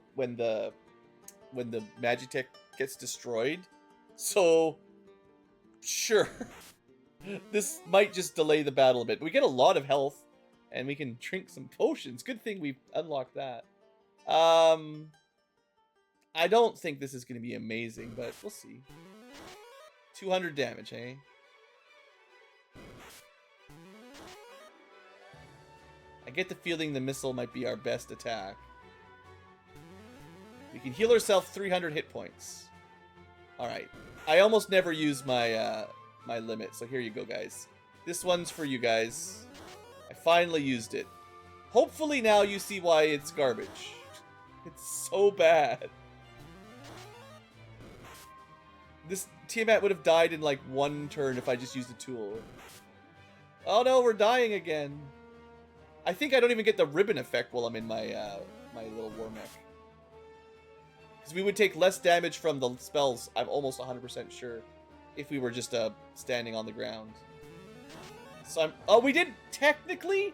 Magitech gets destroyed. So, sure. This might just delay the battle a bit. We get a lot of health, and we can drink some potions. Good thing we've unlocked that. I don't think this is going to be amazing, but we'll see. 200 damage, hey? I get the feeling the missile might be our best attack. We can heal ourselves 300 hit points. Alright. I almost never use my my limit, so here you go, guys. This one's for you guys. I finally used it. Hopefully now you see why it's garbage. It's so bad. This Tiamat would have died in like one turn if I just used a tool. Oh no, we're dying again. I think I don't even get the ribbon effect while I'm in my my little Warmech. Because we would take less damage from the spells, I'm almost 100% sure, if we were just standing on the ground. So I'm... Oh, we did technically,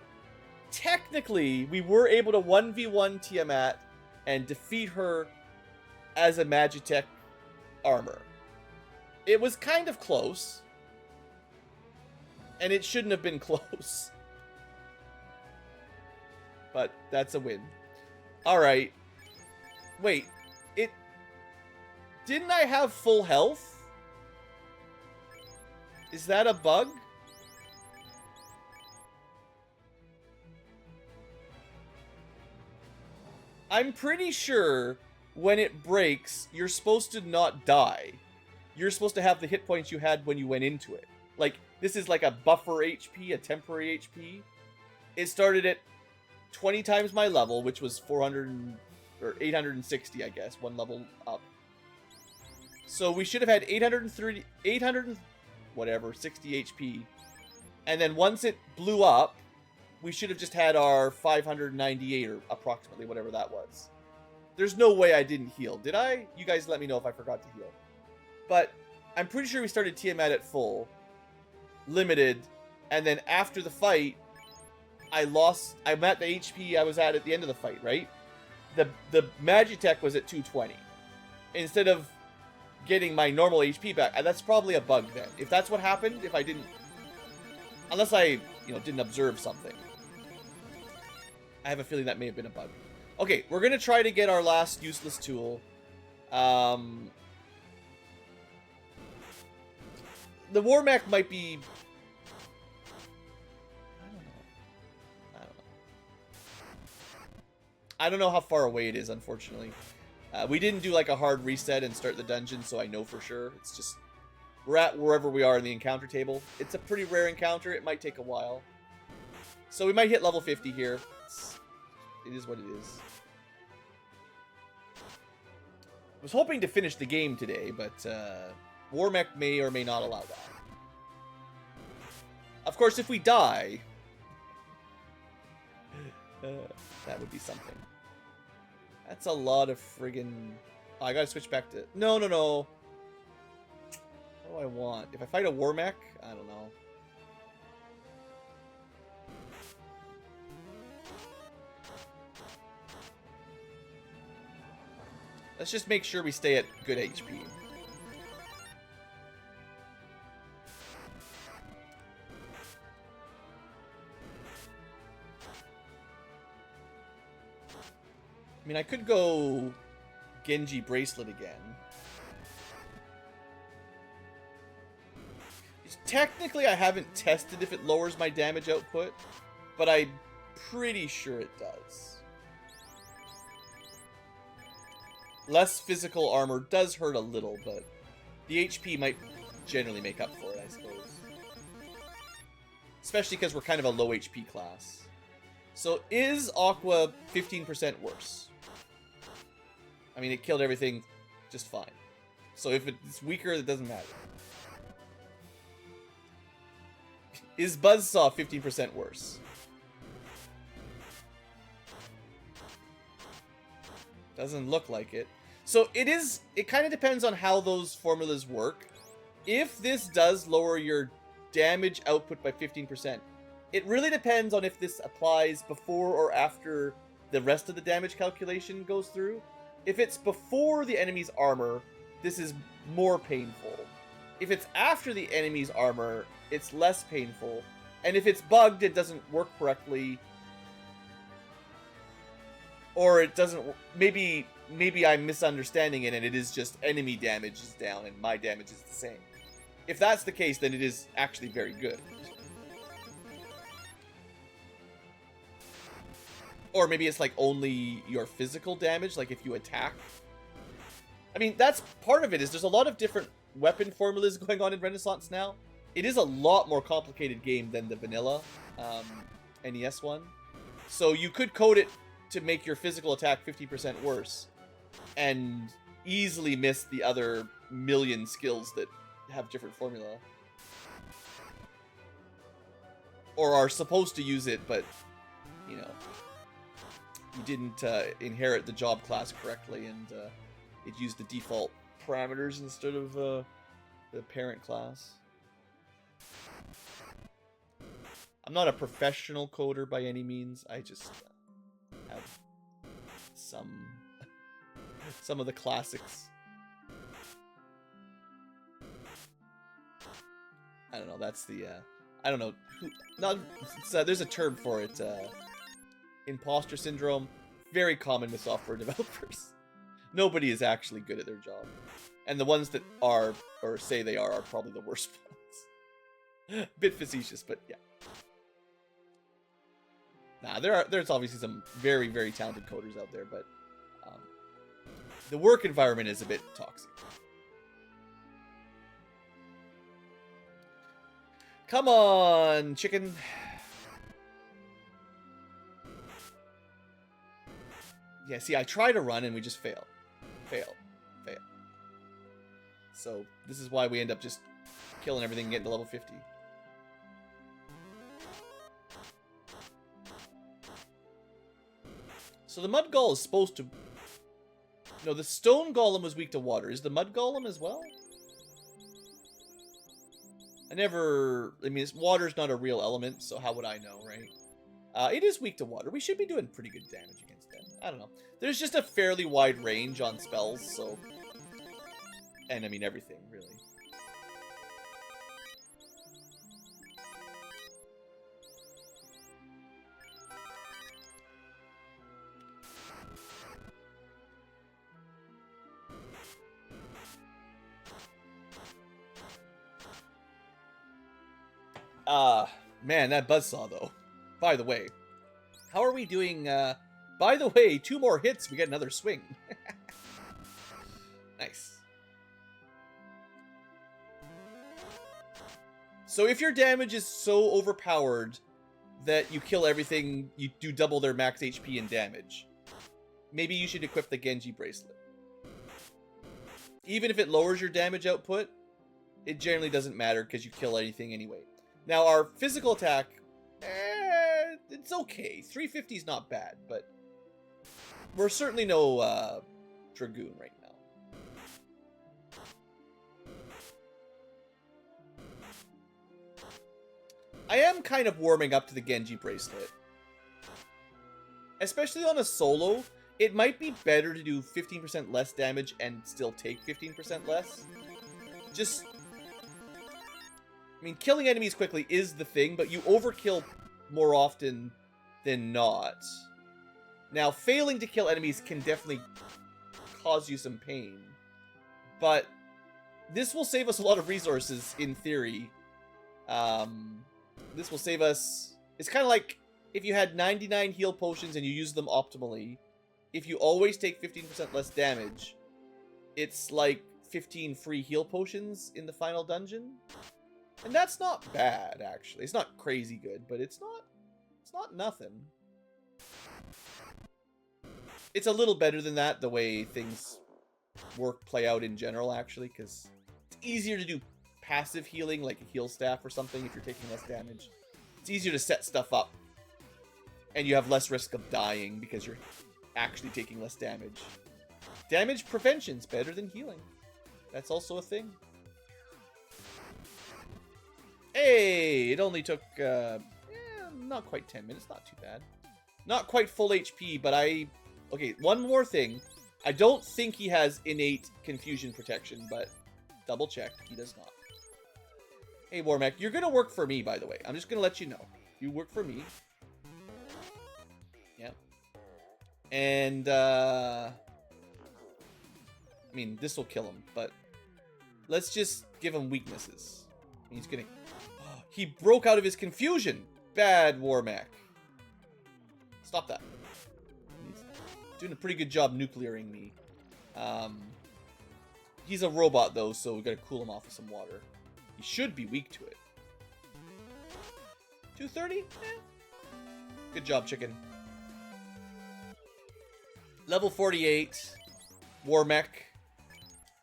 we were able to 1v1 Tiamat and defeat her as a Magitech armor. It was kind of close. And it shouldn't have been close. But that's a win. Alright. Wait. Didn't I have full health? Is that a bug? I'm pretty sure when it breaks, you're supposed to not die. You're supposed to have the hit points you had when you went into it. Like, this is like a buffer HP, a temporary HP. It started at 20 times my level, which was 400 or 860, I guess, one level up. So we should have had 860 HP. And then once it blew up, we should have just had our 598 or approximately whatever that was. There's no way I didn't heal. Did I? You guys let me know if I forgot to heal. But I'm pretty sure we started Tiamat at full, limited, and then after the fight, I'm at the HP I was at the end of the fight, right? The Magitech was at 220. Instead of getting my normal HP back, and that's probably a bug then. If that's what happened, if I didn't... Unless I, didn't observe something. I have a feeling that may have been a bug. Okay, we're going to try to get our last useless tool. The Warmech might be... I don't know. I don't know how far away it is, unfortunately. We didn't do like a hard reset and start the dungeon, so I know for sure. It's just, we're at wherever we are in the encounter table. It's a pretty rare encounter. It might take a while. So we might hit level 50 here. It is what it is. I was hoping to finish the game today, but Warmech may or may not allow that. Of course, if we die, that would be something. That's a lot of friggin... Oh, I gotta switch back to... No. What do I want? If I fight a Warmech? I don't know. Let's just make sure we stay at good HP. I mean, I could go Genji Bracelet again. Technically, I haven't tested if it lowers my damage output, but I'm pretty sure it does. Less physical armor does hurt a little, but the HP might generally make up for it, I suppose. Especially because we're kind of a low HP class. So is Aqua 15% worse? I mean, it killed everything just fine. So if it's weaker, it doesn't matter. Is Buzzsaw 15% worse? Doesn't look like it. So it kind of depends on how those formulas work. If this does lower your damage output by 15%, it really depends on if this applies before or after the rest of the damage calculation goes through. If it's before the enemy's armor, this is more painful. If it's after the enemy's armor, it's less painful. And if it's bugged, it doesn't work correctly. Or it doesn't... Maybe I'm misunderstanding it and it is just enemy damage is down and my damage is the same. If that's the case, then it is actually very good. Or maybe it's like only your physical damage, like if you attack. I mean, that's part of it, is there's a lot of different weapon formulas going on in Renaissance now. It is a lot more complicated game than the vanilla NES one. So you could code it to make your physical attack 50% worse and easily miss the other million skills that have different formula. Or are supposed to use it, but, you know, you didn't inherit the job class correctly, and it used the default parameters instead of the parent class. I'm not a professional coder by any means. I just have some of the classics. I don't know. That's the I don't know. There's a term for it. Imposter syndrome, very common with software developers. Nobody is actually good at their job, and the ones that are or say they are probably the worst ones. Bit facetious, but yeah. Nah, there's obviously some very, very talented coders out there, but the work environment is a bit toxic. Come on, chicken. Yeah, see, I try to run and we just fail. Fail. So, this is why we end up just killing everything and getting to level 50. So the Mud Golem is supposed to... No, the Stone Golem was weak to water. Is the Mud Golem as well? I mean, water's not a real element, so how would I know, right? It is weak to water. We should be doing pretty good damage against them. I don't know. There's just a fairly wide range on spells, so... And, I mean, everything, really. Man, that buzzsaw, though. By the way, how are we doing By the way, 2 more hits, we get another swing. Nice. So if your damage is so overpowered that you kill everything, you do double their max HP and damage, maybe you should equip the Genji bracelet. Even if it lowers your damage output, it generally doesn't matter because you kill anything anyway. Now, our physical attack, it's okay. 350 is not bad, but we're certainly no Dragoon right now. I am kind of warming up to the Genji bracelet. Especially on a solo, it might be better to do 15% less damage and still take 15% less. Just... I mean, killing enemies quickly is the thing, but you overkill more often than not. Now, failing to kill enemies can definitely cause you some pain. But this will save us a lot of resources, in theory. This will save us... It's kind of like if you had 99 heal potions and you use them optimally. If you always take 15% less damage, it's like 15 free heal potions in the final dungeon. And that's not bad, actually. It's not crazy good, but it's not nothing. It's a little better than that, the way things play out in general, actually, because it's easier to do passive healing, like a heal staff or something, if you're taking less damage. It's easier to set stuff up, and you have less risk of dying because you're actually taking less damage. Damage prevention's better than healing. That's also a thing. Hey, it only took, not quite 10 minutes, not too bad. Not quite full HP, but okay, one more thing. I don't think he has innate confusion protection, but double check, he does not. Hey, Warmech, you're gonna work for me, by the way. I'm just gonna let you know. You work for me. Yeah. And, I mean, this will kill him, but let's just give him weaknesses. He's gonna... He broke out of his confusion! Bad Warmech. Stop that. He's doing a pretty good job nuclearing me. He's a robot, though, so we gotta cool him off with some water. He should be weak to it. 230? Eh. Good job, chicken. Level 48. Warmech.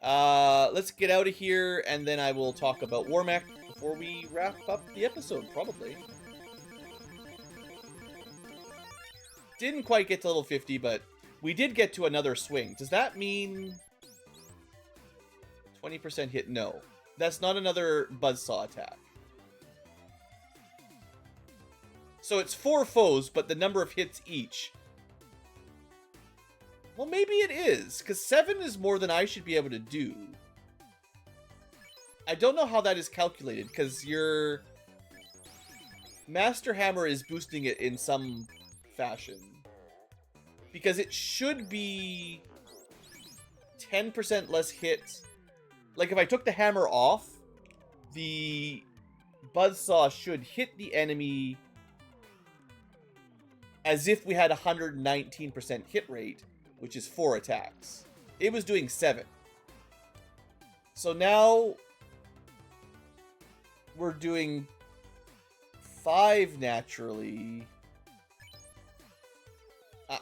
Let's get out of here, and then I will talk about Warmech before we wrap up the episode, probably. Didn't quite get to level 50, but we did get to another swing. Does that mean 20% hit? No. That's not another buzzsaw attack. So it's 4 foes, but the number of hits each. Well, maybe it is, because 7 is more than I should be able to do. I don't know how that is calculated, because your Master Hammer is boosting it in some fashion. Because it should be 10% less hits. Like, if I took the hammer off, the buzzsaw should hit the enemy as if we had a 119% hit rate, which is 4 attacks. It was doing 7. So now we're doing 5 naturally.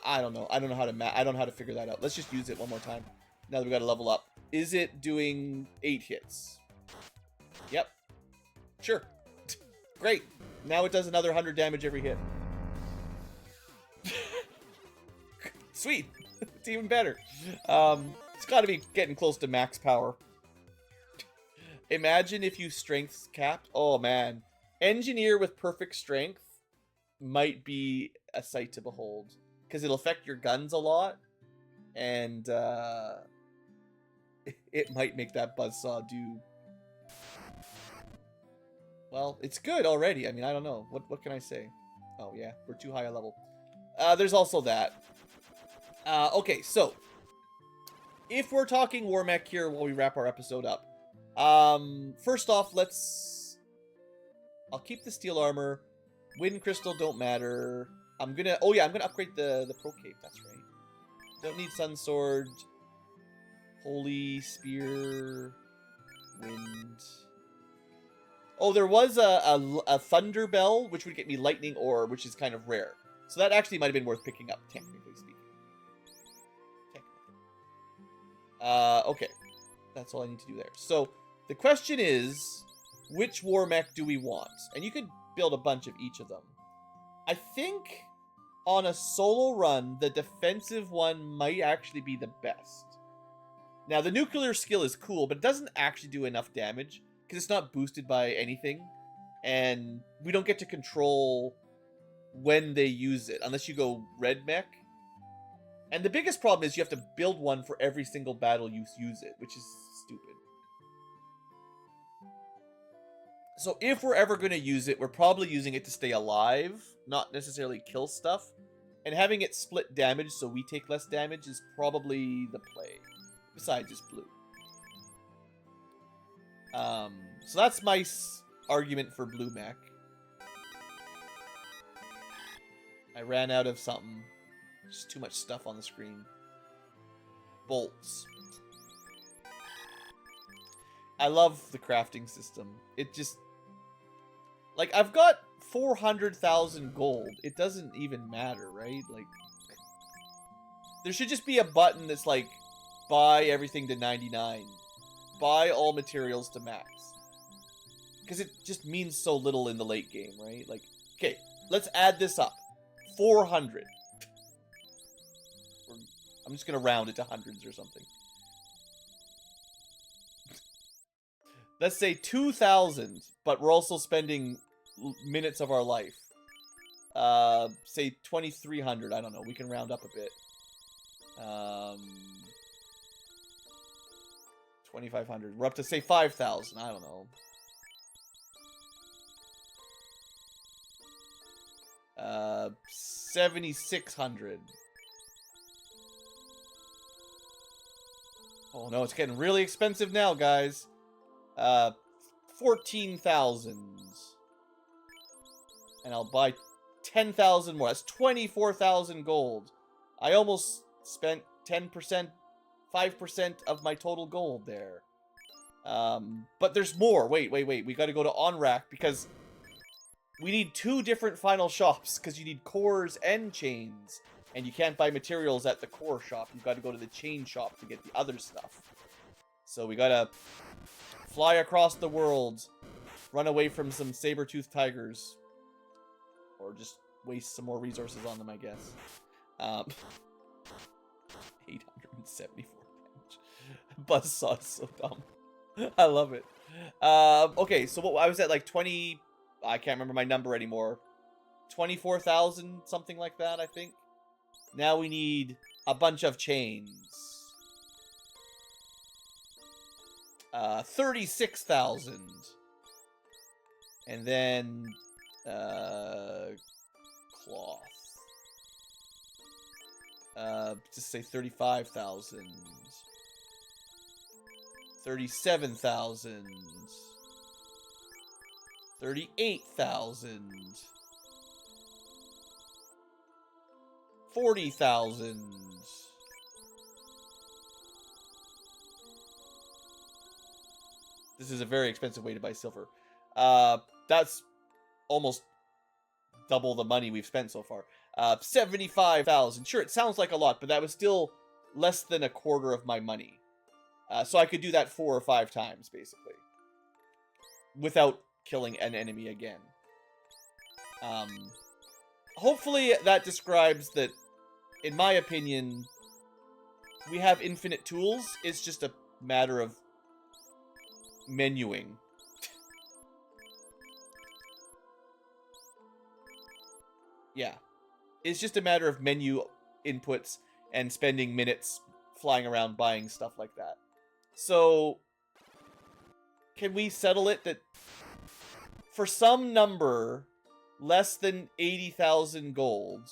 I don't know. I don't know how to I don't know how to figure that out. Let's just use it one more time. Now that we got to level up. Is it doing 8 hits? Yep. Sure. Great. Now it does another 100 damage every hit. Sweet. It's even better. It's got to be getting close to max power. Imagine if you strength capped. Oh, man. Engineer with perfect strength might be a sight to behold. Because it'll affect your guns a lot. And it might make that buzzsaw do... Well, it's good already. I mean, I don't know. What can I say? Oh, yeah. We're too high a level. There's also that. Okay, so. If we're talking Warmech here while we wrap our episode up. First off, let's... I'll keep the steel armor. Wind crystal don't matter. I'm gonna... Oh, yeah, I'm gonna upgrade the Pro Cape. That's right. Don't need Sun Sword. Holy Spear. Wind. Oh, there was a Thunder Bell, which would get me Lightning Ore, which is kind of rare. So that actually might have been worth picking up, technically speaking. Okay. That's all I need to do there. So, the question is, which Warmech do we want? And you could build a bunch of each of them. I think on a solo run, the defensive one might actually be the best. Now, the nuclear skill is cool, but it doesn't actually do enough damage, because it's not boosted by anything, and we don't get to control when they use it, unless you go red mech. And the biggest problem is you have to build one for every single battle you use it, which is stupid. So if we're ever going to use it, we're probably using it to stay alive, not necessarily kill stuff. And having it split damage so we take less damage is probably the play. Besides just blue. So that's my argument for blue mech. I ran out of something. Just too much stuff on the screen. Bolts. I love the crafting system. It just... Like, I've got 400,000 gold. It doesn't even matter, right? Like... There should just be a button that's like, buy everything to 99. Buy all materials to max. Because it just means so little in the late game, right? Like, okay, let's add this up. 400. I'm just going to round it to hundreds or something. Let's say 2,000, but we're also spending minutes of our life. Say 2,300. I don't know. We can round up a bit. 2,500. We're up to, say, 5,000. I don't know. 7,600. Oh no, it's getting really expensive now, guys. 14,000. And I'll buy 10,000 more. That's 24,000 gold. I almost spent 10%, 5% of my total gold there. But there's more. Wait. We gotta go to OnRack because we need 2 different final shops because you need cores and chains. And you can't buy materials at the core shop. You've got to go to the chain shop to get the other stuff. So we gotta fly across the world, run away from some saber-toothed tigers. Or just waste some more resources on them, I guess. 874 damage. Buzzsaw is so dumb. I love it. Okay, so what I was at like 20... I can't remember my number anymore. 24,000, something like that, I think. Now we need a bunch of chains. 36,000. And then cloth. Just say 35,000. 37,000. 38,000. 40,000. This is a very expensive way to buy silver. That's almost double the money we've spent so far. 75,000. Sure, it sounds like a lot, but that was still less than a quarter of my money. So I could do that 4 or 5 times, basically. Without killing an enemy again. Hopefully that describes that, in my opinion, we have infinite tools. It's just a matter of menuing. Yeah. It's just a matter of menu inputs and spending minutes flying around buying stuff like that. So, can we settle it that for some number less than 80,000 gold,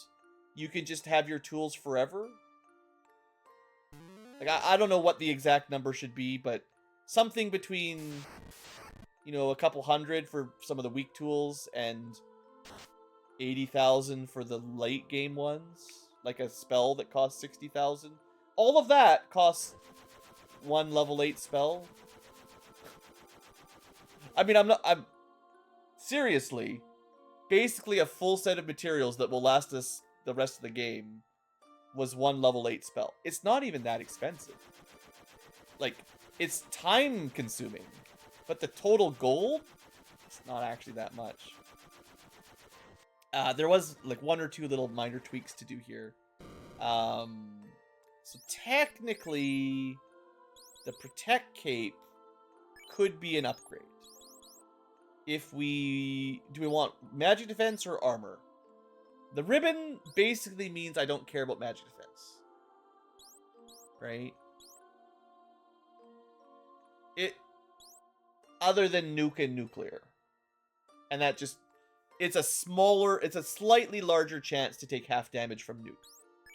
you can just have your tools forever? Like, I don't know what the exact number should be, but something between, you know, a couple hundred for some of the weak tools and 80,000 for the late game ones, like a spell that costs 60,000. All of that costs one level 8 spell. I mean, I'm seriously, basically a full set of materials that will last us the rest of the game was one level 8 spell. It's not even that expensive. Like, it's time consuming, but the total gold, it's not actually that much. There was like one or two little minor tweaks to do here. So technically, the Protect Cape could be an upgrade. If do we want magic defense or armor? The ribbon basically means I don't care about magic defense. Right? Other than nuke and nuclear. And that just, it's a slightly larger chance to take half damage from nuke.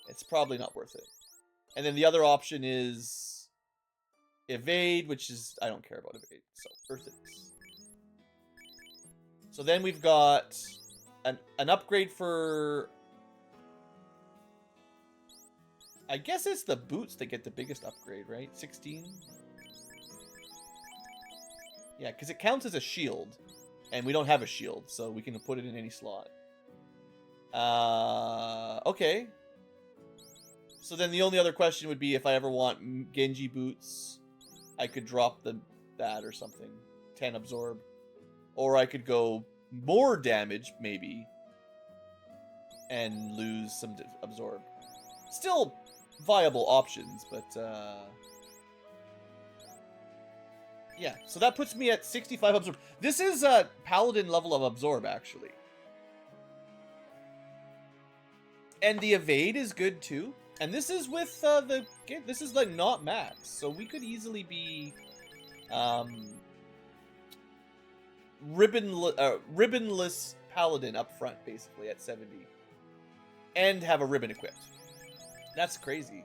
It's probably not worth it. And then the other option is evade, which is, I don't care about evade. So, Earth it is. So then we've got an upgrade for, I guess it's the boots that get the biggest upgrade, right? 16? Yeah, because it counts as a shield. And we don't have a shield, so we can put it in any slot. Okay. So then the only other question would be if I ever want Genji boots, I could drop that or something. 10 absorb. Or I could go more damage, maybe. And lose some absorb. Still viable options, but yeah, so that puts me at 65 absorb. This is a paladin level of absorb, actually. And the evade is good, too. And this is with this is like not max, so we could easily be ribbonless paladin up front, basically, at 70. And have a ribbon equipped. That's crazy.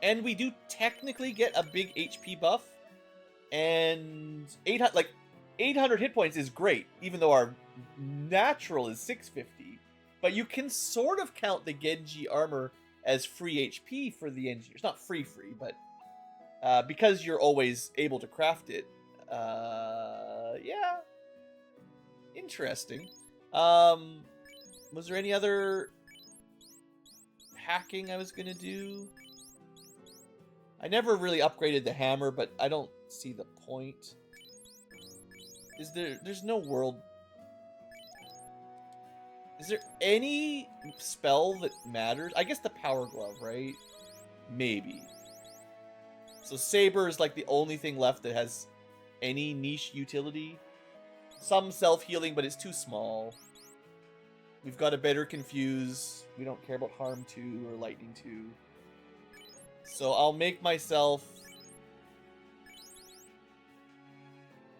And we do technically get a big HP buff. And 800 hit points is great, even though our natural is 650. But you can sort of count the Genji armor as free HP for the engineers. Not free, but because you're always able to craft it. Yeah. Interesting. Was there any other hacking I was gonna do? I never really upgraded the hammer, but I don't see the point. There's no world. Is there any spell that matters? I guess the power glove, right? Maybe. So saber is like the only thing left that has any niche utility. Some self-healing, but it's too small. We've got a better confuse. We don't care about harm 2 or lightning 2. So I'll make myself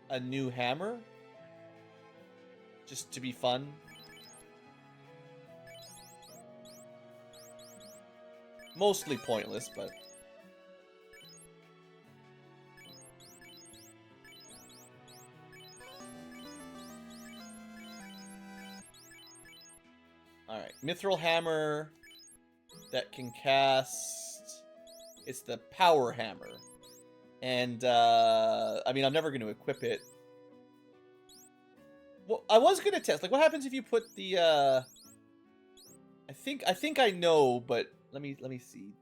a new hammer. Just to be fun. Mostly pointless, but... Alright, Mithril Hammer that can cast... It's the Power Hammer. And, I mean, I'm never going to equip it. Well, I was going to test. Like, what happens if you put the, I think I know, but let me see.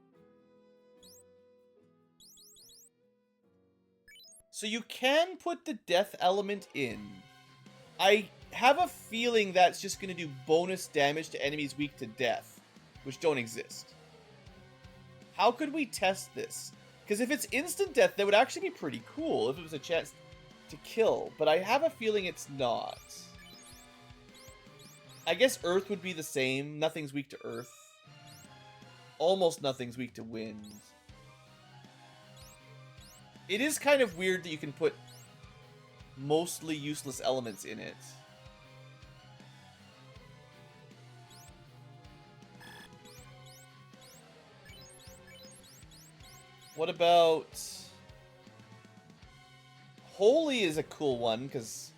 So you can put the death element in. I have a feeling that's just going to do bonus damage to enemies weak to death, which don't exist. How could we test this? Because if it's instant death, that would actually be pretty cool if it was a chance to kill. But I have a feeling it's not. I guess Earth would be the same. Nothing's weak to Earth. Almost nothing's weak to wind. It is kind of weird that you can put mostly useless elements in it. What about... Holy is a cool one, because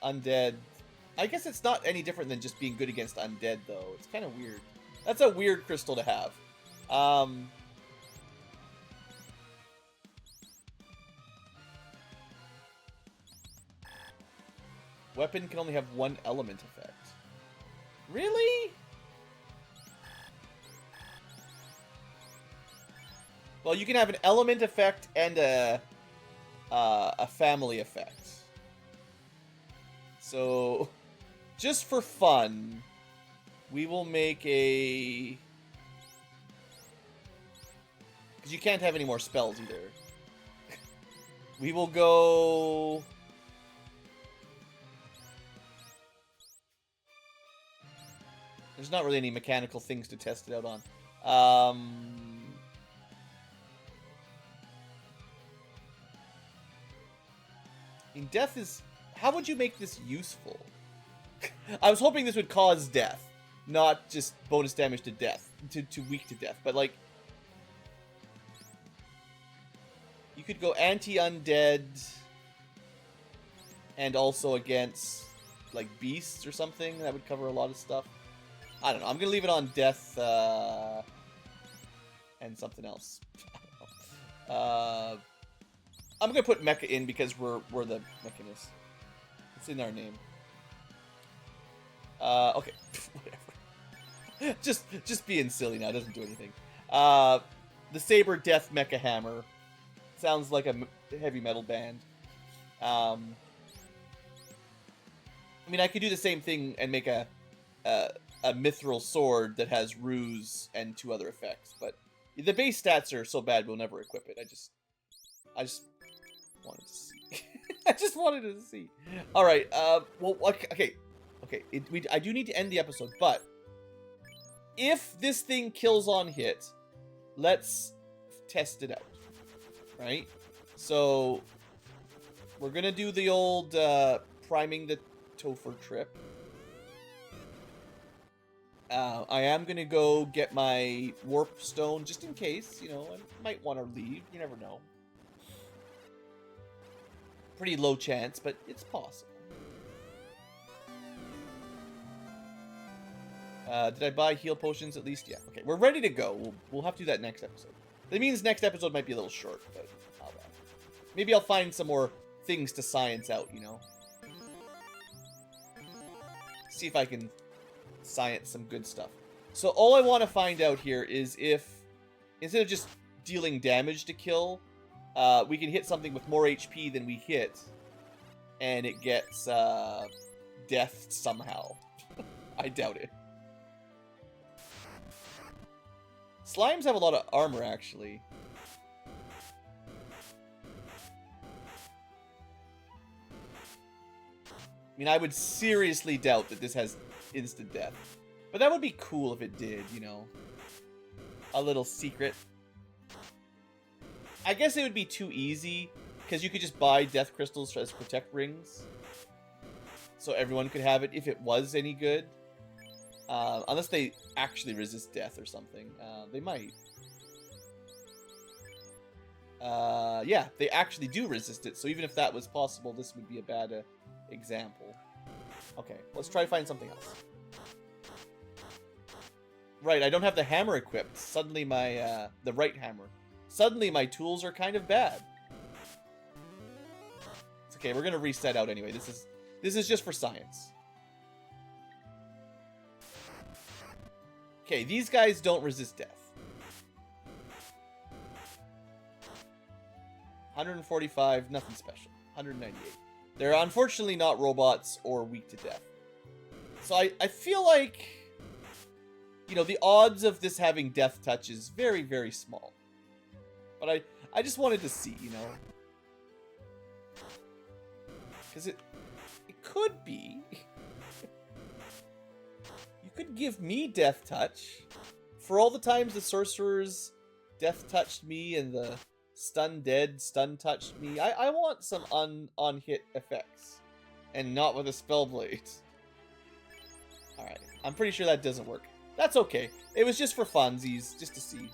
undead I guess it's not any different than just being good against undead, though. It's kind of weird. That's a weird crystal to have. Weapon can only have one element effect. Really? Well, you can have an element effect and a family effect. So, just for fun, we will make a... Because you can't have any more spells either. We will go... There's not really any mechanical things to test it out on. I mean, death is... How would you make this useful? I was hoping this would cause death, not just bonus damage to death, to weak to death. But, like... You could go anti-undead and also against, like, beasts or something. That would cover a lot of stuff. I don't know. I'm going to leave it on death and something else. I'm going to put mecha in because we're the Machinist. It's in our name. Okay. Whatever. just being silly now. It doesn't do anything. The Saber Death Mecha Hammer. Sounds like a heavy metal band. I mean, I could do the same thing and make a mithril sword that has ruse and 2 other effects, but the base stats are so bad we'll never equip it. I just wanted to see. I just wanted to see. All right. Well, okay. I do need to end the episode, but if this thing kills on hit, let's test it out. Right? So we're gonna do the old priming the Topher trip. I am going to go get my warp stone just in case, you know, I might want to leave. You never know. Pretty low chance, but it's possible. Did I buy heal potions at least? Yeah. Okay, we're ready to go. We'll have to do that next episode. That means next episode might be a little short, but maybe I'll find some more things to science out, you know? See if I can science some good stuff. So all I want to find out here is if, instead of just dealing damage to kill, we can hit something with more HP than we hit, and it gets death somehow. I doubt it. Slimes have a lot of armor, actually. I mean, I would seriously doubt that this has instant death. But that would be cool if it did, you know. A little secret. I guess it would be too easy, because you could just buy death crystals as protect rings. So everyone could have it if it was any good. Unless they actually resist death or something. They might. Yeah, they actually do resist it. So even if that was possible, this would be a bad example. Okay, let's try to find something else. Right, I don't have the hammer equipped. Suddenly my, the right hammer. Suddenly my tools are kind of bad. It's okay, we're gonna reset out anyway. This is just for science. Okay, these guys don't resist death. 145, nothing special. 198. They're unfortunately not robots or weak to death. So I feel like, you know, the odds of this having death touch is very, very small. But I just wanted to see, you know. Because it could be. You could give me death touch. For all the times the sorcerers death touched me and the stun dead stun touched me, I want some on-hit effects. And not with a spell blade. Alright, I'm pretty sure that doesn't work. That's okay. It was just for funsies, just to see.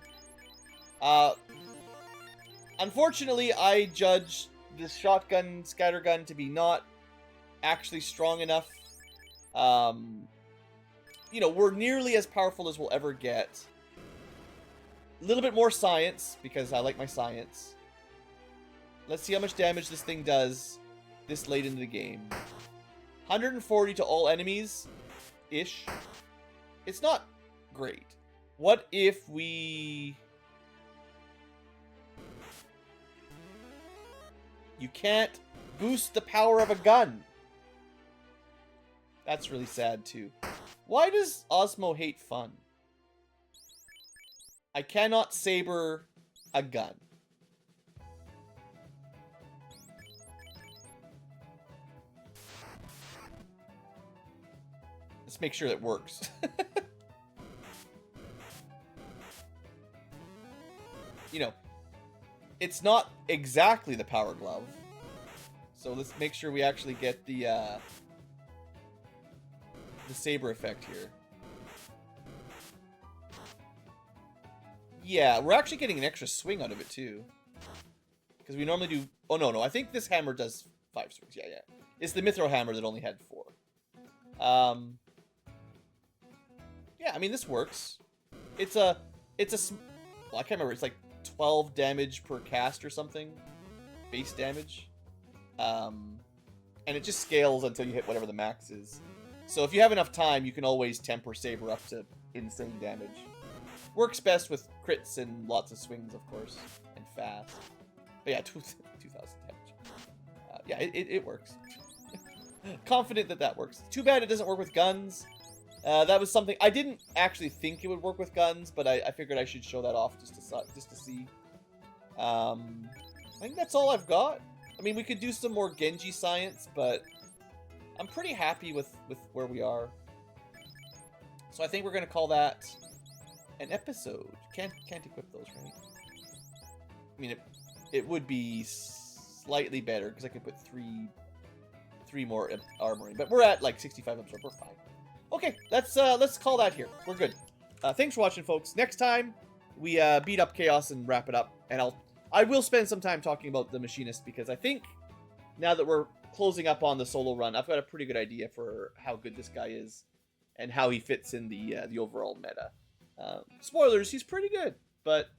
Unfortunately, I judge this shotgun scattergun to be not actually strong enough You know, we're nearly as powerful as we'll ever get. A little bit more science, because I like my science. Let's see how much damage this thing does this late into the game. 140 to all enemies-ish. It's not great. What if we... You can't boost the power of a gun. That's really sad, too. Why does Osmo hate fun? I cannot saber a gun. Let's make sure that works. You know, it's not exactly the Power Glove. So let's make sure we actually get the saber effect here. Yeah, we're actually getting an extra swing out of it too. Because we normally do... Oh, no, I think this hammer does 5 swings. Yeah. It's the Mithril hammer that only had 4. Yeah, I mean, this works. It's a... Well, I can't remember. It's like 12 damage per cast or something. Base damage. And it just scales until you hit whatever the max is. So if you have enough time, you can always temper saber up to insane damage. Works best with crits and lots of swings, of course, and fast. But yeah, 2,000 damage. Yeah, it works. Confident that works. Too bad it doesn't work with guns. That was something I didn't actually think it would work with guns, but I figured I should show that off just to see. I think that's all I've got. I mean, we could do some more Genji science, but I'm pretty happy with where we are. So I think we're gonna call that an episode. Can't equip those, right? I mean, it would be slightly better because I could put three more armor in, but we're at like 65 absorb. We're fine. Okay, let's call that here. We're good. Thanks for watching, folks. Next time we beat up Chaos and wrap it up, and I will spend some time talking about the Machinist because I think now that we're closing up on the solo run, I've got a pretty good idea for how good this guy is and how he fits in the overall meta. Spoilers, he's pretty good, but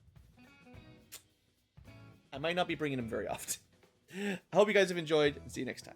I might not be bringing him very often. I hope you guys have enjoyed, and see you next time.